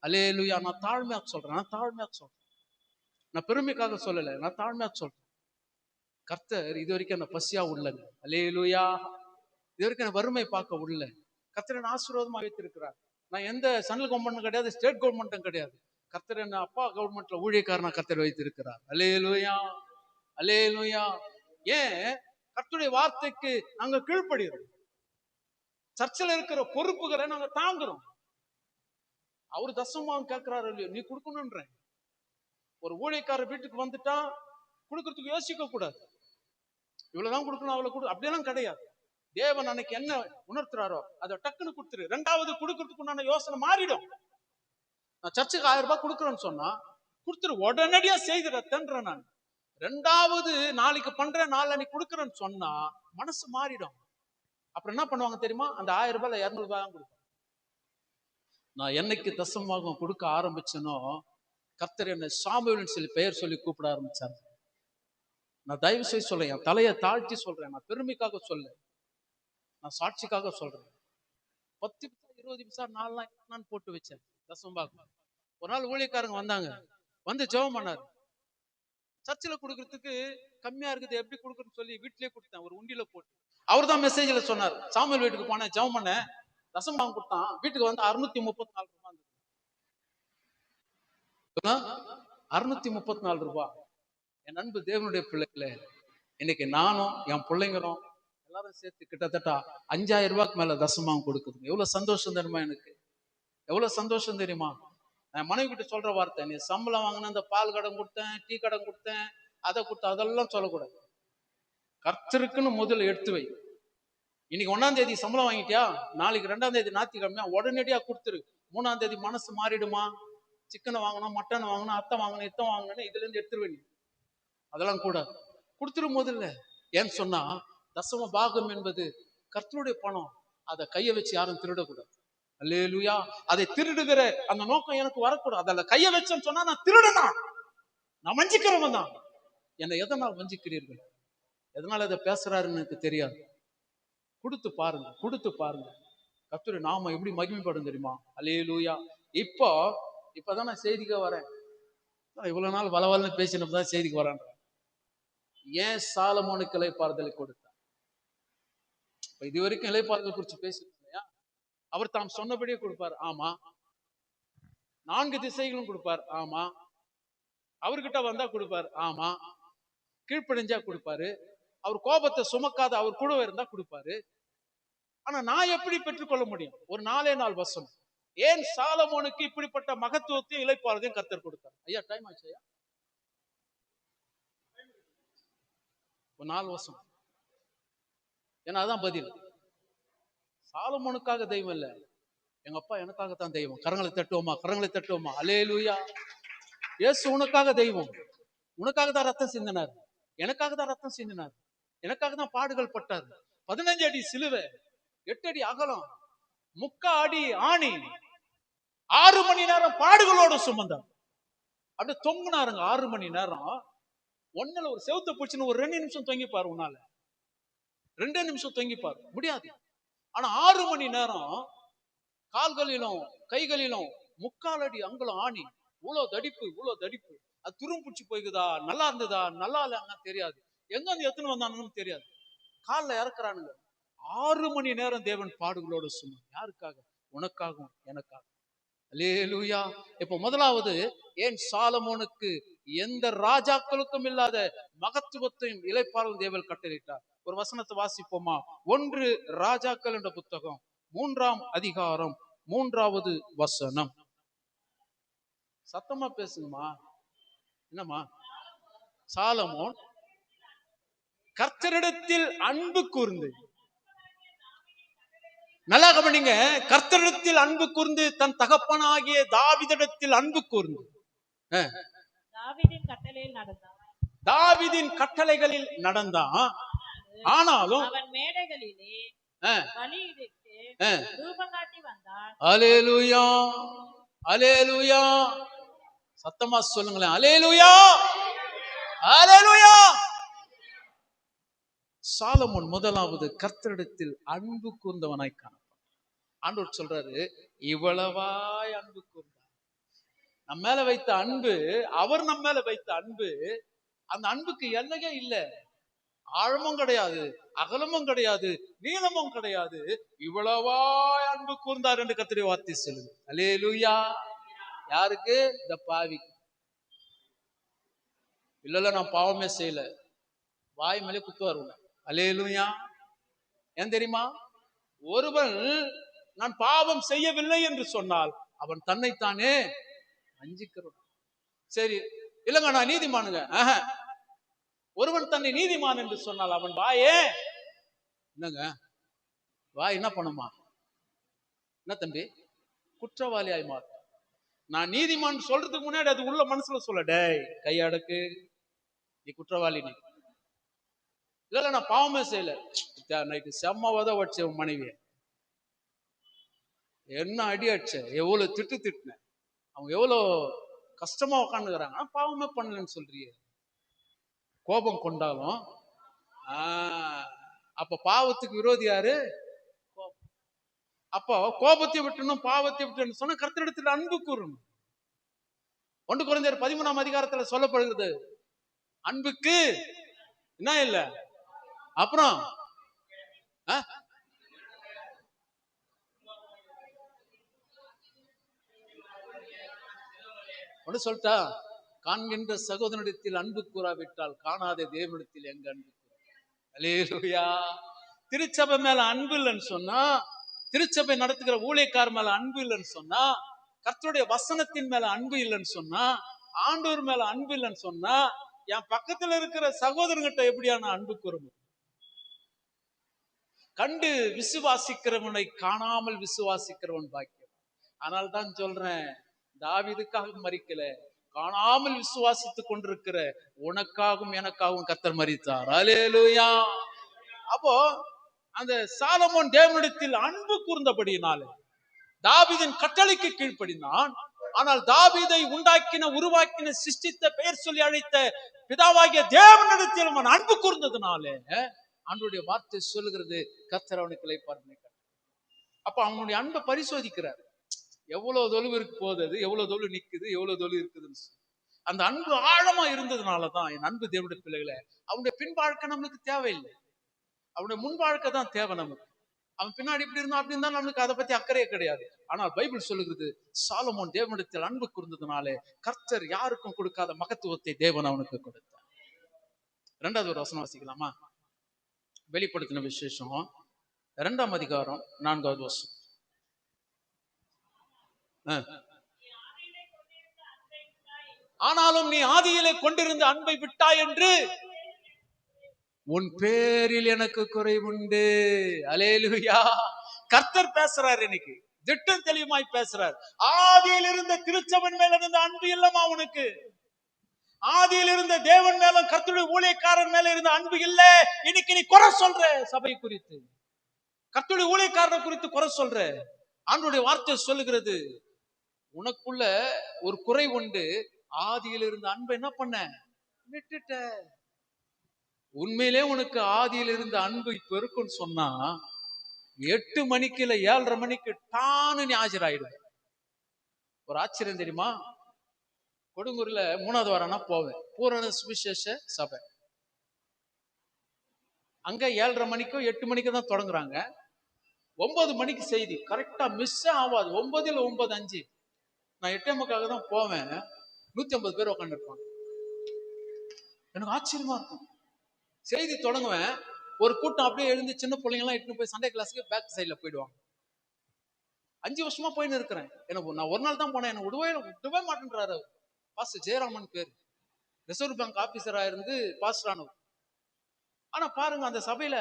அல்லேலூயா. நான் தாழ்மையா சொல்றேன், நான் தாழ்மையா சொல்றேன், நான் பெருமைக்காக சொல்லல, நான் தாழ்மையா சொல்றேன். கர்த்தர் இது வரைக்கும் என்ன பசியா உள்ளங்க. அல்லேலூயா. இது வரைக்கும் என்ன வறுமை பார்க்க உள்ள கர்த்தர் என்ன ஆசீர்வாதமா வைத்திருக்கிறார். நான் எந்த சென்ட்ரல் கவர்மெண்ட்டும் கிடையாது, ஸ்டேட் கவர்மெண்ட்டும் கிடையாது. கர்த்தர் என்ன அப்பா கவர்மெண்ட்ல ஊழியக்காரனா கர்த்தர் வைத்திருக்கிறார். அல்லேலூயா அல்லேலூயா. ஏன் கர்த்தருடைய வார்த்தைக்கு நாங்க கீழ்ப்படுகிறோம். சர்ச்சில் இருக்கிற பொறுப்புகளை நாங்க தாங்குறோம். அவரு தசமம் கேட்கிறாரு இல்லையோ, நீ கொடுக்கணும்ன்ற. ஒரு ஊழியக்காரர் வீட்டுக்கு வந்துட்டா கொடுக்கறதுக்கு யோசிக்க கூடாது, இவ்வளவுதான் கொடுக்கணும் அவ்வளவு கொடு, அப்படியெல்லாம் கிடையாது. தேவன் அன்னைக்கு என்ன உணர்த்துறாரோ அதை டக்குன்னு கொடுத்துரு. 2வது கொடுக்கறதுக்கு யோசனை மாறிடும். நான் சர்ச்சுக்கு 1000 ரூபாய் கொடுக்குறேன்னு சொன்னா கொடுத்துரு, உடனடியா செய்திடத்தேன்ற. நான் 2வது நாளைக்கு பண்றேன் நாளைக்கு கொடுக்குறேன்னு சொன்னா மனசு மாறிடும். அப்புறம் என்ன பண்ணுவாங்க தெரியுமா, அந்த 1000 ரூபாயில 200 ரூபாய் தான் கொடுப்பாங்க. நான் என்னைக்கு தசமபாகம் கொடுக்க ஆரம்பிச்சனோ கர்த்தர் என்னை சாமுவேல்னு சொல்லி பெயர் சொல்லி கூப்பிட ஆரம்பிச்சாங்க. நான் தயவு செய்து சொல்றேன், என் தலையை தாழ்த்தி சொல்றேன், நான் பெருமைக்காக சொல்ல, நான் சாட்சிக்காக சொல்றேன். 10 பைசா 20 பைசா 4 நான் போட்டு வச்சேன் தசமபாகம். ஒரு நாள் ஊழியக்காரங்க வந்தாங்க, வந்து ஜெபம் பண்ணாரு. சர்ச்சில் கொடுக்கறதுக்கு கம்மியா இருக்குது, எப்படி கொடுக்குறன்னு சொல்லி வீட்டிலேயே கொடுத்தேன், ஒரு உண்டியில போட்டு. அவர் தான் மெசேஜ்ல சொன்னார், சாமுவேல் வீட்டுக்கு போனேன், ஜெபம் பண்ண, தசமபாகம் கொடுத்தான், வீட்டுக்கு வந்து 634 ரூபாய். 634 ரூபாய். என் அன்பு தேவனுடைய பிள்ளைகளே, இன்னைக்கு நானும் என் பிள்ளைங்களும் எல்லாரும் சேர்த்து கிட்டத்தட்ட 5000 ரூபாய்க்கு மேல தசமபாகம் கொடுக்குது. எவ்வளவு சந்தோஷம் தெரியுமா எனக்கு, எவ்வளவு சந்தோஷம் தெரியுமா. நான் மனைவி கிட்ட சொல்ற வார்த்தை, நீ சம்பளம் வாங்கின அந்த பால் கடன் கொடுத்தேன், டீ கடன் கொடுத்தேன், அதை கொடுத்த, அதெல்லாம் சொல்லக்கூடாது. கர்த்தருக்குன்னு முதல்ல எடுத்து வை. இன்னைக்கு 1ஆம் தேதி சம்பளம் வாங்கிட்டியா, நாளைக்கு 2ஆம் தேதி ஞாயிற்றுக்கிழமையா உடனடியா கொடுத்துரு. 3ஆம் தேதி மனசு மாறிடுமா, சிக்கனை வாங்கணும், மட்டன் வாங்கணும், அத்தை வாங்கணும், இத்தம் வாங்கணும், இதுல இருந்து எடுத்துருவேன். அதெல்லாம் கூட கொடுத்துரு முதல்ல. ஏன்னு சொன்னா தசம பாகம் என்பது கர்த்தருடைய பணம், அதை கையை வச்சு யாரும் திருடக்கூடாது. அல்லேலூயா. அதை திருடுகிற அந்த நோக்கம் எனக்கு வரக்கூடாது. அதில் கையை வச்சேன்னு சொன்னா நான் திருடனா, நான் வஞ்சிக்கிறவன் தான். என்னை எதனால் வஞ்சிக்கிறீர்கள், எதனால் அதை பேசுறாருன்னு எனக்கு தெரியாது. கொடுத்து பாருங்க, கொடுத்து பாருங்க, கர்த்தருடைய நாம எப்படி மகிமைப்படும் தெரியுமா. அல்லேலூயா. இப்பதான் நான் செய்திக்கு வரேன். இவ்வளவு நாள் வளவலன்னு பேசினப்பதான் செய்திக்கு வரேன். ஏன் சாலமோனுக்கு இளைப்பாறுதலை கொடுத்தார்? இது வரைக்கும் இளைப்பாறுதல் குறித்து பேசுறோம் இல்லையா. அவர் தாம் சொன்னபடியே கொடுப்பார், ஆமா. 4 திசைகளும் கொடுப்பார், ஆமா. அவர்கிட்ட வந்தா கொடுப்பார், ஆமா. கீழ்ப்படிஞ்சா கொடுப்பாரு. அவர் கோபத்தை சுமக்காத அவர் கூட இருந்தா கொடுப்பாரு. ஆனா நான் எப்படி பெற்றுக்கொள்ள முடியும்? ஒரு 4 வசனம். ஏன் சாலமோனுக்கு இப்படிப்பட்ட மகத்துவத்தையும் இளைப்பாறுதலையும் கர்த்தர் கொடுத்தார்? ஐயா டைம் ஆச்சு ஐயா. ஒரு 4 வசனம். ஏன்னா அதான் பதில். சாலமோனுக்காக தெய்வம் இல்ல, எங்க அப்பா எனக்காகத்தான் தெய்வம். கரங்களை தட்டுவோமா, கரங்களை தட்டுவோமா. அல்லேலூயா. இயேசு உனக்காக தெய்வம். உனக்காக தான் ரத்தம் சிந்தினார், எனக்காக தான் ரத்தம் சிந்தினார், எனக்காக தான் பாடுகள் பட்டார். 15 அடி சிலுவை, 8 அடி அகலம், 3/4 அடி ஆணி, 6 மணி நேரம் பாடுகளோடு சுமந்தார். அப்படியே தொங்குனாருங்க 6 மணி நேரம். ஒண்ணுல ஒரு செவுத்த பிடிச்சுன்னு ஒரு 2 நிமிஷம் தொங்கிப்பாரு. உன்னால 2 நிமிஷம் தொங்கிப்பாரு முடியாது. ஆனா 6 மணி நேரம் கால்களிலும் கைகளிலும் 3/4 அடி அங்குலம் ஆணி, இவ்வளவு தடிப்பு, இவ்வளவு தடிப்பு. அது துரும்பிடிச்சு போய்க்குதா, நல்லா இருந்ததா, நல்லா இல்லைன்னா தெரியாது, எங்க வந்து எத்தனை வந்தானுன்னு தெரியாது. காலில் இறக்குறானுங்க. 6 மணி நேரம் தேவன் பாடுகளோடு சும்மா. யாருக்காக? உனக்காகவும் எனக்காக. அல்லேலூயா. இப்ப முதலாவது, ஏன் சாலமோனுக்கு எந்த ராஜாக்களுக்கும் இல்லாத மகத்துவத்தையும் இளைப்பாறுதல் தேவன் கட்டளையிட்டார்? ஒரு வசனத்தை வாசிப்போமா? 1 ராஜாக்கள் என்ற புத்தகம் 3ஆம் அதிகாரம் 3வது வசனம். சத்தமா பேசுங்கம்மா. என்னம்மா? சாலமோன் கர்த்தரிடத்தில் அன்பு கூர்ந்து, நல்லா கவனிங்க, கர்த்தரிடத்தில் அன்பு கூர்ந்து தன் தகப்பனாகிய தாவீதிடத்தில் அன்பு கூர்ந்து தாவீதின் கட்டளையில் நடந்தான். தாவீதின் கட்டளைகளில் நடந்தான். ஆனாலும் அவன் மேடைகளிலே பலியிட்டு தூபம் காட்டி வந்தான். அல்லேலூயா, அல்லேலூயா. சத்தமா சொல்லுங்களேன். அல்லேலூயா, அல்லேலூயா. சாலமோன் முதலாவது கர்த்தரிடத்தில் அன்பு கூர்ந்தவனாய் காணப்பட்டான். ஆண்டவர் சொல்றாரு, இவ்வளவாய் அன்பு கூர்ந்தார். நம்ம மேல வைத்த அன்பு, அவர் நம்ம மேல வைத்த அன்பு, அந்த அன்புக்கு எல்லையே இல்லை. ஆழமும் கிடையாது, அகலமும் கிடையாது, நீளமும் கிடையாது. இவ்வளவாய் அன்பு கூர்ந்தார் என்று கர்த்தருடைய வார்த்தை சொல்லுது. அல்லேலூயா. யாருக்கு? இந்த பாவி. இல்ல நான் பாவமே செய்யல, வாய் மேலே குத்துவார். அல்லேலூயா. ஏன் தெரியுமா? ஒருவன் நான் பாவம் செய்யவில்லை என்று சொன்னால் அவன் தன்னைத்தானே வஞ்சிக்கிறான். சரி, இல்லங்க நான் நீதிமானுங்க. ஒருவன் தன்னை நீதிமான் என்று சொன்னால் அவன் வாயே என்னங்க? வாய் என்ன பண்ணுமா? என்ன தம்பி? குற்றவாளியாய் மாறும். நான் நீதிமான் சொல்றதுக்கு முன்னாடி அது உள்ள மனசுல சொல்ல, டேய் கையடக்கு, நீ குற்றவாளி. நீ இல்ல நான் பாவமே செய்யல. நைட்டு செம்மவாத வச்ச உன் மனைவிய என்ன அடி அடிச்ச, எவ்வளவு திட்டின, அவங்க எவ்வளவு கஷ்டமா உட்காந்துக்கிறாங்க, பாவமே பண்ணலன்னு சொல்றிய. கோபம் கொண்டாலும் அப்ப பாவத்துக்கு விரோதி யாரு? அப்போ கோபத்தை விட்டணும், பாவத்தை விட்டணும் சொன்ன கர்த்தரிடத்தில் அன்பு கூறணும். 1 கொரிந்தியர் 13ஆம் அதிகாரத்துல சொல்லப்படுகிறது, அன்புக்கு என்ன இல்ல. அப்புறம் ஒன்று சொல்லிட்டா, காண்கின்ற சகோதரனிடத்தில் அன்பு கூறாவிட்டால் காணாத தேவனிடத்தில் எங்க அன்பு கூற. அல்லேலூயா. திருச்சபை மேல அன்பு இல்லைன்னு சொன்னா, திருச்சபை நடத்துகிற ஊழியக்கார மேல அன்பு இல்லைன்னு சொன்னா, கர்த்தருடைய வசனத்தின் மேல அன்பு இல்லைன்னு சொன்னா, ஆண்டவர் மேல அன்பு இல்லைன்னு சொன்னா, என் பக்கத்துல இருக்கிற சகோதரங்கிட்ட எப்படியான அன்பு கூறும்? கண்டு விசுவாசிக்கிறவனை காணாமல் விசுவாசிக்கிறவன் பாக்கியம். ஆனால் தான் சொல்றேன், தாவீதுக்காக மரிக்கல, காணாமல் விசுவாசித்துக் கொண்டிருக்கிற உனக்காகவும் எனக்காகவும் கர்த்தர் மரித்தார். அல்லேலூயா. அப்போ அந்த சாலமோன் தேவனிடத்தில் அன்பு கூர்ந்தபடியினாலே தாவீதின் கட்டளைக்கு கீழ்ப்படினான். ஆனால் தாவீதை உண்டாக்கின, உருவாக்கின, சிருஷ்டித்த, பெயர் சொல்லி அழைத்த பிதாவாகிய தேவனிடத்தில் அவன் அன்பு கூர்ந்ததுனாலே ஆண்டவருடைய வார்த்தை சொல்லுகிறது, கர்த்தர் அவனுக்கு இளைப்பாறுதலை. அப்ப அவனுடைய அன்பை பரிசோதிக்கிறார். எவ்வளவு தொழுவு இருக்கு போகுது, எவ்வளவு தொழு நிக்குது, எவ்வளவு தொழு இருக்குதுன்னு. அந்த அன்பு ஆழமா இருந்ததுனாலதான் என் அன்பு தேவனுடைய பிள்ளைகளை, அவனுடைய பின் வாழ்க்கை நம்மளுக்கு தேவையில்லை, அவனுடைய முன் வாழ்க்கை தான் தேவை நமக்கு. அவன் பின்னாடி இப்படி இருந்தா அப்படி இருந்தா நம்மளுக்கு அதை பத்தி அக்கறையே கிடையாது. ஆனால் பைபிள் சொல்லுகிறது, சாலமோன் தேவனிடத்தில் அன்பு கூர்ந்ததுனாலே கர்த்தர் யாருக்கும் கொடுக்காத மகத்துவத்தை தேவன் அவனுக்கு கொடுத்தார். 2வது ஒரு வசனம் வாசிக்கலாமா? வெளிப்படுத்தின விசேஷம் 2ஆம் அதிகாரம் 4வது வசனம். ஆனாலும் நீ ஆதியிலே கொண்டிருந்த அன்பை விட்டாய் என்று உன் பேரில் எனக்கு குறைவுண்டு. அல்லேலூயா. கர்த்தர் பேசுறாரு இன்னைக்கு. திட்டம் தெளிவுமாய் பேசுறார். ஆதியில் இருந்த திருச்சபையின் மேல இருந்த அன்பு இல்லமா உனக்கு? ஆதியில் இருந்த தேவன் மேல, கர்த்தருடைய ஊழியக்காரன் மேல இருந்த அன்பு இல்ல. இன்னைக்கு நீ குறை சொல்ற, சபை குறித்து, கர்த்தருடைய ஊழியக்காரனை குறித்து குறை சொல்ற. ஆண்டவருடைய வார்த்தை சொல்லுகிறது, உனக்குள்ள ஒரு குறை உண்டு. ஆதியில் இருந்த அன்பை என்ன பண்ண? விட்டுட்ட. உண்மையிலே உனக்கு ஆதியில் இருந்த அன்பு இப்ப இருக்குன்னு சொன்னா 8 மணிக்கு இல்ல 7:30 மணிக்கு டானு நீ ஆஜராயிடுவேன். ஒரு ஆச்சரியம் தெரியுமா? கொடுங்கூர்ல 3வது வாரம்னா போவேன், பூரண சுவிசேஷ சபை. அங்க 7:30 மணிக்கோ 8 மணிக்கு தான் தொடங்குறாங்க. 9 மணிக்கு செய்தி கரெக்டா மிஸ் ஆகாது. 9 இல்ல 9:05. நான் 8:45 தான் போவேன். 150 பேர் உட்காந்து இருப்பாங்க. எனக்கு ஆச்சரியமா இருக்கும். செய்தி தொடங்குவேன், ஒரு கூட்டம் அப்படியே எழுந்து சின்ன பிள்ளைங்க எல்லாம் இட்டுன்னு போய் சண்டே கிளாஸுக்கு பேக் சைட்ல போயிடுவாங்க. 5 வருஷமா போயின்னு இருக்கிறேன். எனக்கு நான் ஒரு நாள் தான் போனேன், என்ன விடவே மாட்டேன்றாரு. பாஸ்டர் ஜெயராமன் பேர், ரிசர்வ் பேங்க் ஆபீசரா இருந்து பாஸ்டர் ஆனவர். ஆனா பாருங்க, அந்த சபையில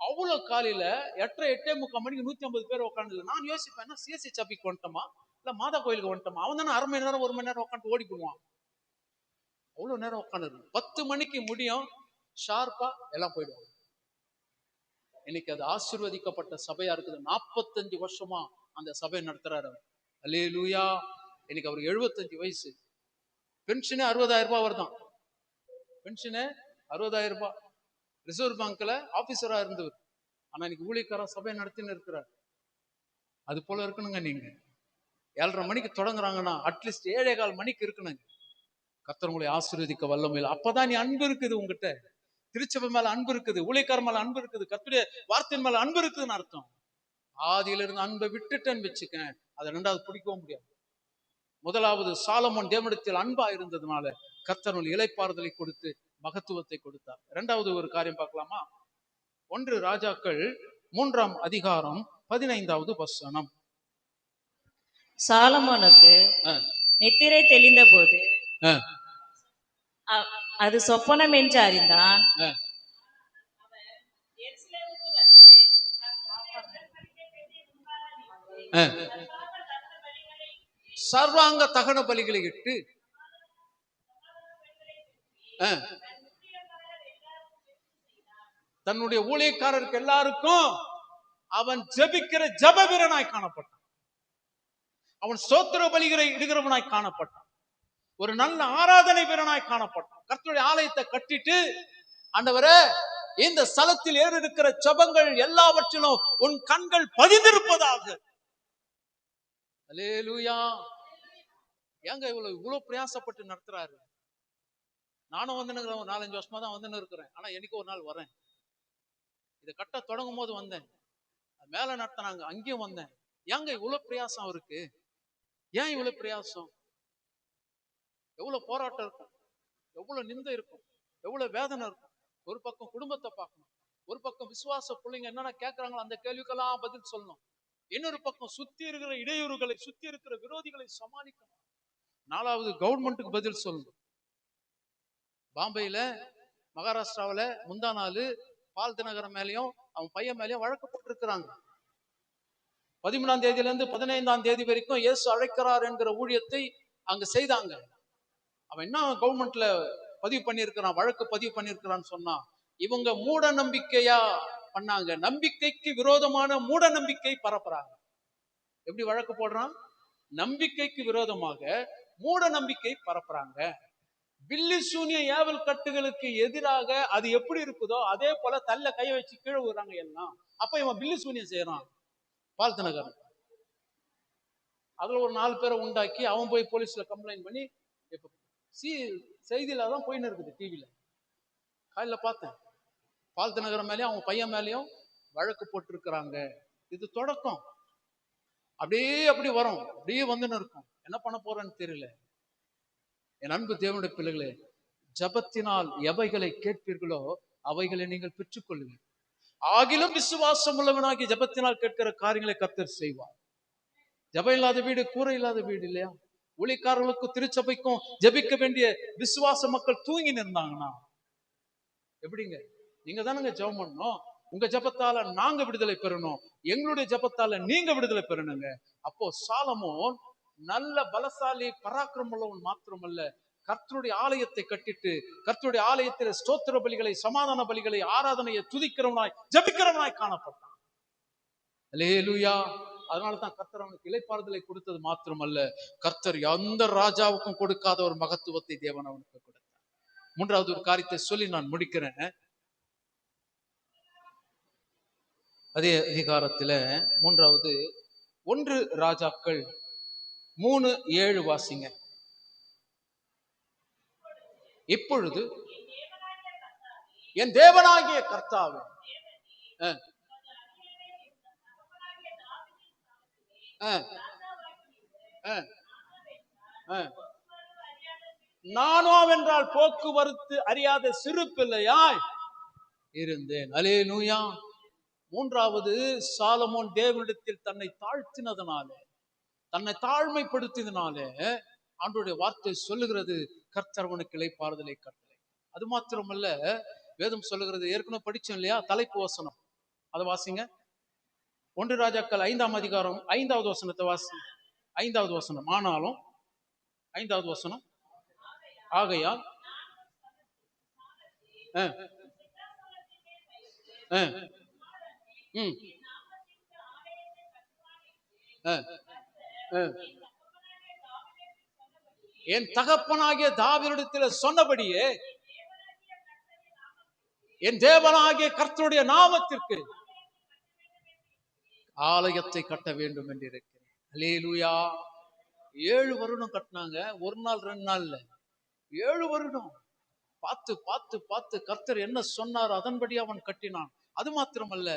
அவ்வளவு காலையில 8:30 8:45 மணிக்கு 150 பேர் உட்காந்து. நான் யோசிப்பேன், சிஎஸ்சி சபைக்கு வந்துட்டோமா இல்ல மாதா கோயிலுக்கு வந்துட்டோமா? அவன் தானே 1/2 மணி நேரம் 1 மணி நேரம் உட்காந்து ஓடி போடுவான். அவ்வளவு நேரம் உட்காந்து 10 மணிக்கு முடியும், ஷார்ப்பா எல்லாம் போயிடுவாங்க. இன்னைக்கு அது ஆசீர்வதிக்கப்பட்ட சபையா இருக்குது. 45 வருஷமா அந்த சபை நடத்துறாரு. அல்லேலூயா. இன்னைக்கு அவருக்கு 75 வயசு. பென்ஷனே 60,000 ரூபாய் வருதான். பென்ஷனே 60,000 ரூபாய். ரிசர்வ் பேங்க்ல ஆபீசரா இருந்தவர். ஆனா இன்னைக்கு ஊழியக்கார சபை நடத்தின்னு இருக்கிறார். அது போல இருக்கணுங்க. நீங்க 7:30 மணிக்கு தொடங்குறாங்கன்னா அட்லீஸ்ட் 7:15 மணிக்கு இருக்கணுங்க. கர்த்தர் உங்களை ஆசீர்வதிக்க வல்லமையில். அப்பதான் நீ அன்பு இருக்குது உங்ககிட்ட, திருச்சபை மேல அன்பு இருக்குது, ஊழியக்கார மேல அன்பு இருக்குது, கர்த்தருடைய வார்த்தையின் மேல அன்பு இருக்குதுன்னு அர்த்தம். ஆதியில இருந்து அன்பை விட்டுட்டேன்னு வச்சுக்க, அதை 2வது பிடிக்கவும் முடியாது. முதலாவது சாலமோன் தேவனிடத்தில் அன்பா இருந்ததுனால கர்த்தர் இளைப்பாறுதலை கொடுத்து மகத்துவத்தை கொடுத்தார். 2வது ஒரு காரியம் பார்க்கலாமா? 1 ராஜாக்கள் 3ஆம் அதிகாரம் 15வது வசனம். சாலமோனுக்கு நித்திரை தெளிந்த போது அது சொப்பனம் என்று அறிந்தான். சர்வாங்க தகன பலிகளை இட்டு தன்னுடைய ஊழியக்காரருக்கு எல்லாருக்கும் அவன் ஜெபிக்கிற ஜெப வீரனாய் காணப்பட்டான். அவன் ஸ்தோத்திர பலிகளை இடுகிறவனாய் காணப்பட்டான். ஒரு நல்ல ஆராதனை வீரனாய் காணப்பட்டான். கர்த்தருடைய ஆலயத்தை கட்டிட்டு, ஆண்டவரே இந்த ஸ்தலத்தில் ஏறி இருக்கிற ஜெபங்கள் எல்லாவற்றிலும் உன் கண்கள் பதிந்திருப்பதாக. அல்லேலூயா. ஏங்க இவ்வளவு பிரயாசப்பட்டு நடத்துறாரு? நானும் வந்து 4-5 வருஷமா தான் வந்து இருக்கிறேன். ஆனா எனக்கு ஒரு நாள் வரேன். இதை கட்ட தொடங்கும் போது வந்தேன், மேல நடத்தினாங்க, அங்கேயும் வந்தேன். ஏங்க இவ்வளவு பிரயாசம் அவருக்கு? ஏன் இவ்வளவு பிரயாசம்? எவ்வளவு போராட்டம் இருக்கும், எவ்வளவு நிந்தை இருக்கும், எவ்வளவு வேதனை இருக்கும். ஒரு பக்கம் குடும்பத்தை பார்க்கணும், ஒரு பக்கம் விசுவாச பிள்ளைங்க என்னென்ன கேட்கறாங்களோ அந்த கேள்விக்கெல்லாம் பதில் சொல்லணும். இன்னொரு பக்கம் சுத்தி இருக்கிற இடையூறுகளை, சுத்தி இருக்கிற விரோதிகளை சமாளிக்கணும். 4வது கவர்மெண்ட்டுக்கு பதில் சொல்லணும். பாம்பேல, மகாராஷ்டிராவில முந்தா நாள் பால் தினகரன் மேலேயும் அவன் பையன் மேலேயும் வழக்கு போட்டு இருக்கிறாங்க. 13ஆம் தேதியில இருந்து 15ஆம் தேதி வரைக்கும் இயேசு அழைக்கிறார் என்கிற ஊழியத்தை அங்க செய்தாங்க. அவன் என்ன கவர்மெண்ட்ல பதிவு பண்ணியிருக்கிறான், வழக்கு பதிவு பண்ணியிருக்கிறான்னு சொன்னா, இவங்க மூட நம்பிக்கையா பண்ணாங்க. நம்பிக்கைக்கு விரோதமான மூட நம்பிக்கை பரப்புறாங்க. எப்படி வழக்கு போடுறான்? நம்பிக்கைக்கு விரோதமாக மூட நம்பிக்கை பரப்புறாங்க. பில்லி சூனிய ஏவல் கட்டுகளுக்கு எதிராக அது எப்படி இருக்குதோ அதே போல தள்ள கைய வச்சு கீழே விடுறாங்க எல்லாம். அப்ப இவன் பில்லி சூனியம் செய்யறான் பால்தனகரன். அதுல ஒரு 4 பேரை உண்டாக்கி அவன் போய் போலீஸ்ல கம்ப்ளைண்ட் பண்ணி இப்ப செய்தியில தான் போயின்னு இருக்குது. டிவில காலையில பார்த்தேன். பால்தனகரன் மேலேயும் அவங்க பையன் மேலேயும் வழக்கு போட்டிருக்கிறாங்க. இது தொடக்கம். அப்படி வரும், அப்படியே வந்துன்னு இருக்கும். என்ன பண்ண போறேன்னு தெரியல. என் அன்பு தேவனுடைய பிள்ளைகளே, ஜபத்தினால் எவைகளை கேட்பீர்களோ அவைகளை நீங்கள் பெற்றுக்கொள்ளுங்கள். ஆகிலும் விசுவாசம் உள்ளவனாகி ஜபத்தினால் கேட்கிற காரியங்களை கர்த்தர் செய்வார். ஜபம் இல்லாத வீடு கூரை இல்லாத வீடு இல்லையா? ஊழியக்காரர்களுக்கும் திருச்சபைக்கும் ஜபிக்க வேண்டிய விசுவாச மக்கள் தூங்கி நின்றாங்கன்னா எப்படிங்க? நீங்க தானுங்க ஜெபம் பண்ணணும். உங்க ஜெபத்தால நாங்க விடுதலை பெறணும், எங்களுடைய ஜெபத்தால நீங்க விடுதலை பெறணுங்க. அப்போ சாலமோன் நல்ல பலசாலி பராக்கிரமம் உள்ளவன் மாத்திரமல்ல, கர்த்தருடைய ஆலயத்தை கட்டிட்டு கர்த்தருடைய ஆலயத்தில் ஸ்தோத்திர பலிகளை, சமாதான பலிகளை, ஆராதனையை துதிக்கிறவனாய் ஜெபிக்கிறவனாய் காணப்பட்டான். அல்லேலூயா. அதனாலதான் கர்த்தர் அவனுக்கு இளைப்பாறுதலை கொடுத்தது மாத்திரமல்ல, கர்த்தர் எந்த ராஜாவுக்கும் கொடுக்காத ஒரு மகத்துவத்தை தேவன் அவனுக்கு கொடுத்தார். மூன்றாவது ஒரு காரியத்தை சொல்லி நான் முடிக்கிறேன். அதே அதிகாரத்துல மூன்றாவது 1 ராஜாக்கள் 3:7 வாசிங்க. இப்பொழுது என் தேவனாகிய கர்த்தாவே, நானோவென்றால் போக்குவரத்து அறியாத சிறு பிள்ளையாய் இருந்தேன். அல்லேலூயா. மூன்றாவது, சாலமோன் தேவனிடத்தில் தன்னை தாழ்த்தினதனாலே, தன்னை தாழ்மைப்படுத்தினாலே ஆண்டவருடைய வார்த்தை சொல்லுகிறது, கர்த்தர் அவனுக்கு இளைப்பாறுதலை கட்டளை. அது மாத்திரமல்ல, வேதம் சொல்லுகிறது, ஏற்கனவே படிச்சோம் இல்லையா, தலைப்பு வசனம், அதை வாசிங்க. 1 ராஜாக்கள் 5ஆம் அதிகாரம் 5வது வசனத்தை வாசி. 5வது வசனம். ஆனாலும் 5வது வசனம், ஆகையால் என் தகப்பனாகிய தாவீதிடத்தில் சொன்னபடியே என் தேவனாகிய கர்த்தருடைய நாமத்திற்கு ஆலயத்தை கட்ட வேண்டும் என்று இருக்கிறேன். அல்லேலூயா. 7 வருடம் கட்டினாங்க, ஒரு நாள் 2 நாள்ல 7 வருடம் பார்த்து பார்த்து பார்த்து கர்த்தர் என்ன சொன்னார் அதன்படி அவன் கட்டினான். அது மாத்திரமல்ல,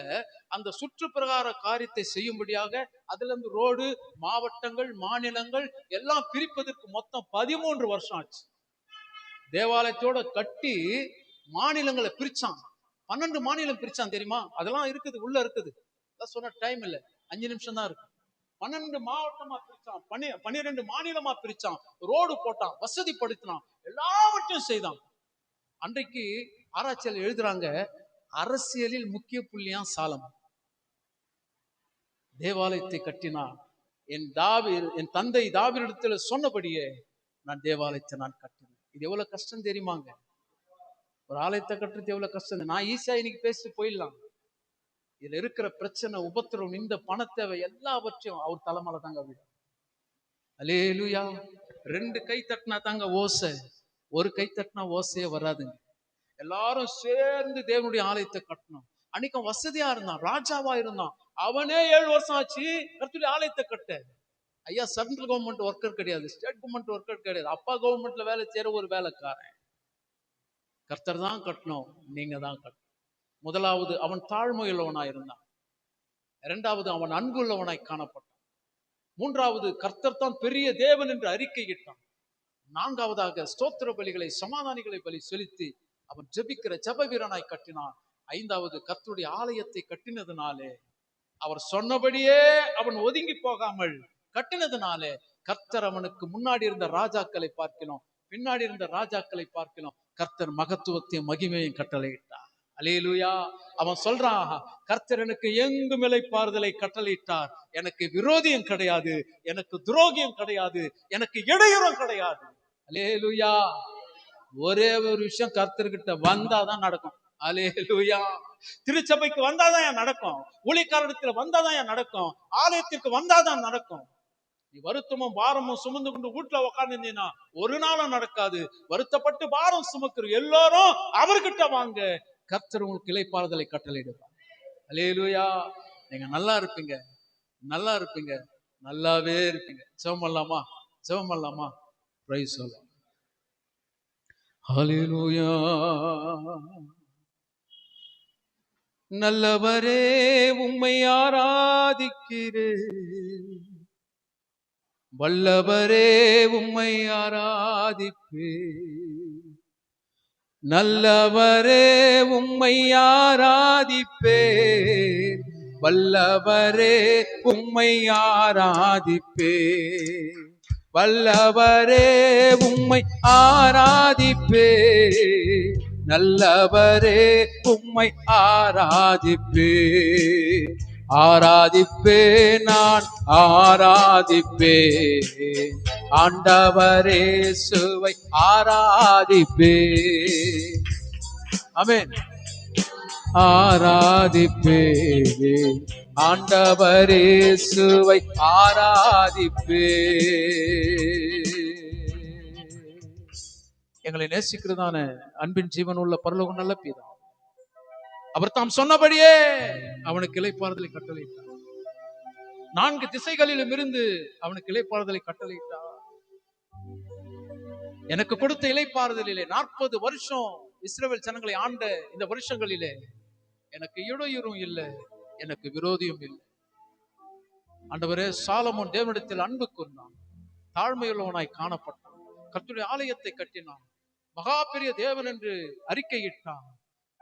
அந்த சுற்று பிரகார காரியத்தை செய்யும்படியாக அதுல இருந்து ரோடு, மாவட்டங்கள், மாநிலங்கள் எல்லாம் பிரிப்பதற்கு மொத்தம் 13 வருஷம் ஆச்சு. தேவாலயத்தோட கட்டி மாநிலங்களை பிரிச்சான். 12 மாநிலம் பிரிச்சான் தெரியுமா? அதெல்லாம் இருக்குது, உள்ள இருக்குது. சொன்ன டைம் இல்ல, 5 நிமிஷம் தான் இருக்கு. 12 மாவட்டமா பிரிச்சான், 12 மாநிலமா பிரிச்சான், ரோடு போட்டான், வசதிப்படுத்தினான், எல்லாவற்றையும் செய்தான். அன்றைக்கு ஆராய்ச்சியில் எழுதுறாங்க, அரசியலில் முக்கிய புள்ளியான் சாலமோன். தேவாலயத்தை கட்டினான். என் தந்தை தாவீதிடத்துல சொன்னபடியே நான் தேவாலயத்தை நான் கட்டினேன். இது எவ்வளவு கஷ்டம் தெரியுமாங்க? ஒரு ஆலயத்தை கட்டுறது எவ்வளவு கஷ்டம். நான் ஈஸியா இன்னைக்கு பேசிட்டு போயிடலாம். இதுல இருக்கிற பிரச்சனை, உபத்திரம், இந்த பண தேவை எல்லாவற்றையும் அவர் தலைமையில தாங்க விடும். அல்லேலூயா. 2 கை தட்டினா தாங்க ஓசை, ஒரு கை தட்டினா ஓசையே வராதுங்க. எல்லாரும் சேர்ந்து தேவனுடைய ஆலயத்தை கட்டணும். அன்னைக்கு வசதியா இருந்தான், ராஜாவா இருந்தான். அவனே 7 வருஷம் ஆச்சு கர்த்தருடைய ஆலயத்தை கட்ட. ஐயா சென்ட்ரல் கவர்மெண்ட் ஒர்க்கர் கிடையாது, ஸ்டேட் கவர்மெண்ட் ஒர்க்கர் கிடையாது, அப்பா கவர்மெண்ட்ல வேலை செய்யற ஒரு வேலைக்காரன். கர்த்தர் தான் கட்டணும், நீங்க தான் கட்டணும். முதலாவது, அவன் தாழ்மையுள்ளவனாய் இருந்தான். 2வது, அவன் அன்புள்ளவனாய் காணப்பட்டான். 3வது, கர்த்தர் தான் பெரிய தேவன் என்று அறிக்கையிட்டான். 4வதாக, ஸ்தோத்திர பலிகளை, சமாதானிகளை பலி செலுத்தி அவன் ஜெபிக்கிற ஜெப வீரனாய் கட்டினான். 5வது, கர்த்தருடைய ஆலயத்தை கட்டினதுனாலே, அவர் சொன்னபடியே அவன் ஒதுங்கி போகாமல் கட்டினதுனாலே, கர்த்தர் அவனுக்கு முன்னாடி இருந்த ராஜாக்களை பார்க்கலாம், பின்னாடி இருந்த ராஜாக்களை பார்க்கலாம், கர்த்தர் மகத்துவத்தையும் மகிமையும் கட்டளையிட்டார். அல்லேலூயா. அவன் சொல்றான், கர்த்தர் எனக்கு எங்கும் இளைப்பாறுதலை கட்டளையிட்டார். எனக்கு விரோதியும் கிடையாது, எனக்கு துரோகியும் கிடையாது, எனக்கு இடையூறும் கிடையாது. அல்லேலூயா. ஒரே ஒரு விஷயம், கர்த்தர்கிட்ட வந்தாதான் நடக்கும். அல்லேலூயா. திருச்சபைக்கு வந்தாதான் நடக்கும், ஊழியக்காரத்துல வந்தாதான் நடக்கும், ஆலயத்திற்கு வந்தாதான் நடக்கும். நீ வருத்தமும் பாரமும் சுமந்து கொண்டு வீட்டுல உட்கார்ந்து ஒரு நாளும் நடக்காது. வருத்தப்பட்டு பாரம் சுமக்கிற எல்லாரும் அவர்கிட்ட வாங்க, கர்த்தர் உங்களுக்கு இளைப்பாறுதலை கட்டளையிடுவார். அல்லேலூயா. நீங்க நல்லா இருப்பீங்க, நல்லா இருப்பீங்க, நல்லாவே இருப்பீங்க. ஜெபம் பண்ணலாமா? ஜெபம் பண்ணலாமா? Praise the Lord. ஹல்லேலூயா. நல்லவரே உம்மை ஆராதிக்கிறேன், வல்லவரே உம்மை ஆராதிப்பேன், நல்லவரே உம்மை ஆராதிப்பேன், வல்லவரே உம்மை ஆராதிப்பேன், வல்லவரே உம்மை ஆராதிப்பேன், நல்லவரே உம்மை ஆராதிப்பே, ஆராதிப்பே, நான் ஆராதிப்பே, ஆண்டவரே சுவை ஆராதிப்பே. ஆமென். ஆராதிப்பே, ஆண்டவரே சுவை ஆராதிப்பே. எங்களை நேசிக்கிறதான அன்பின் ஜீவனுள்ள பரலோக நல்ல பிதா, அவர் தாம் சொன்னபடியே அவனுக்கு இளைப்பாறுதலை கட்டளையிட்டார். 4 திசைகளிலும் இருந்து அவனுக்கு இளைப்பாறுதலை கட்டளையிட்டார். எனக்கு கொடுத்த இளைப்பாறுதலிலே 40 வருஷம் இஸ்ரவேல் ஜனங்களை ஆண்ட இந்த வருஷங்களிலே எனக்கு இடையூறும் இல்லை, எனக்கு விரோதியும் இல்லை. ஆண்டவரே, சாலமோன் தேவனிடத்தில் அன்பு கூர்ந்தான், தாழ்மையுள்ளவனாய் காணப்பட்டான், கர்த்தருடைய ஆலயத்தை கட்டினான், மகா பெரிய தேவன் என்று அறிக்கையிட்டான்,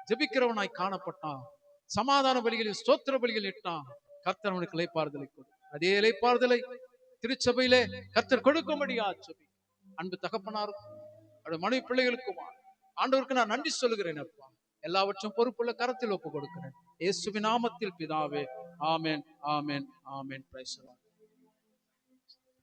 ஜெபிக்கிறவனாய் காணப்பட்டான், சமாதான பலிகளில் ஸ்தோத்திர பலிகள் இட்டான். கர்த்தர் அவனுக்கு இளைப்பாறுதலை கொடு. அதே இளைப்பாறுதலை திருச்சபையிலே கர்த்தர் கொடுக்கும்படியா ஜெபி. அன்பு தகப்பனாருக்கும் அவருடைய மனைவி பிள்ளைகளுக்குமா ஆண்டவருக்கு நான் நன்றி சொல்லுகிறேன் அப்பா. எல்லாவற்றும் பொறுப்புள்ள கரத்தில் ஒப்பு கொடுக்கிறேன். இயேசுவின் நாமத்தில் பிதாவே. Amen, amen, amen. Praise the Lord.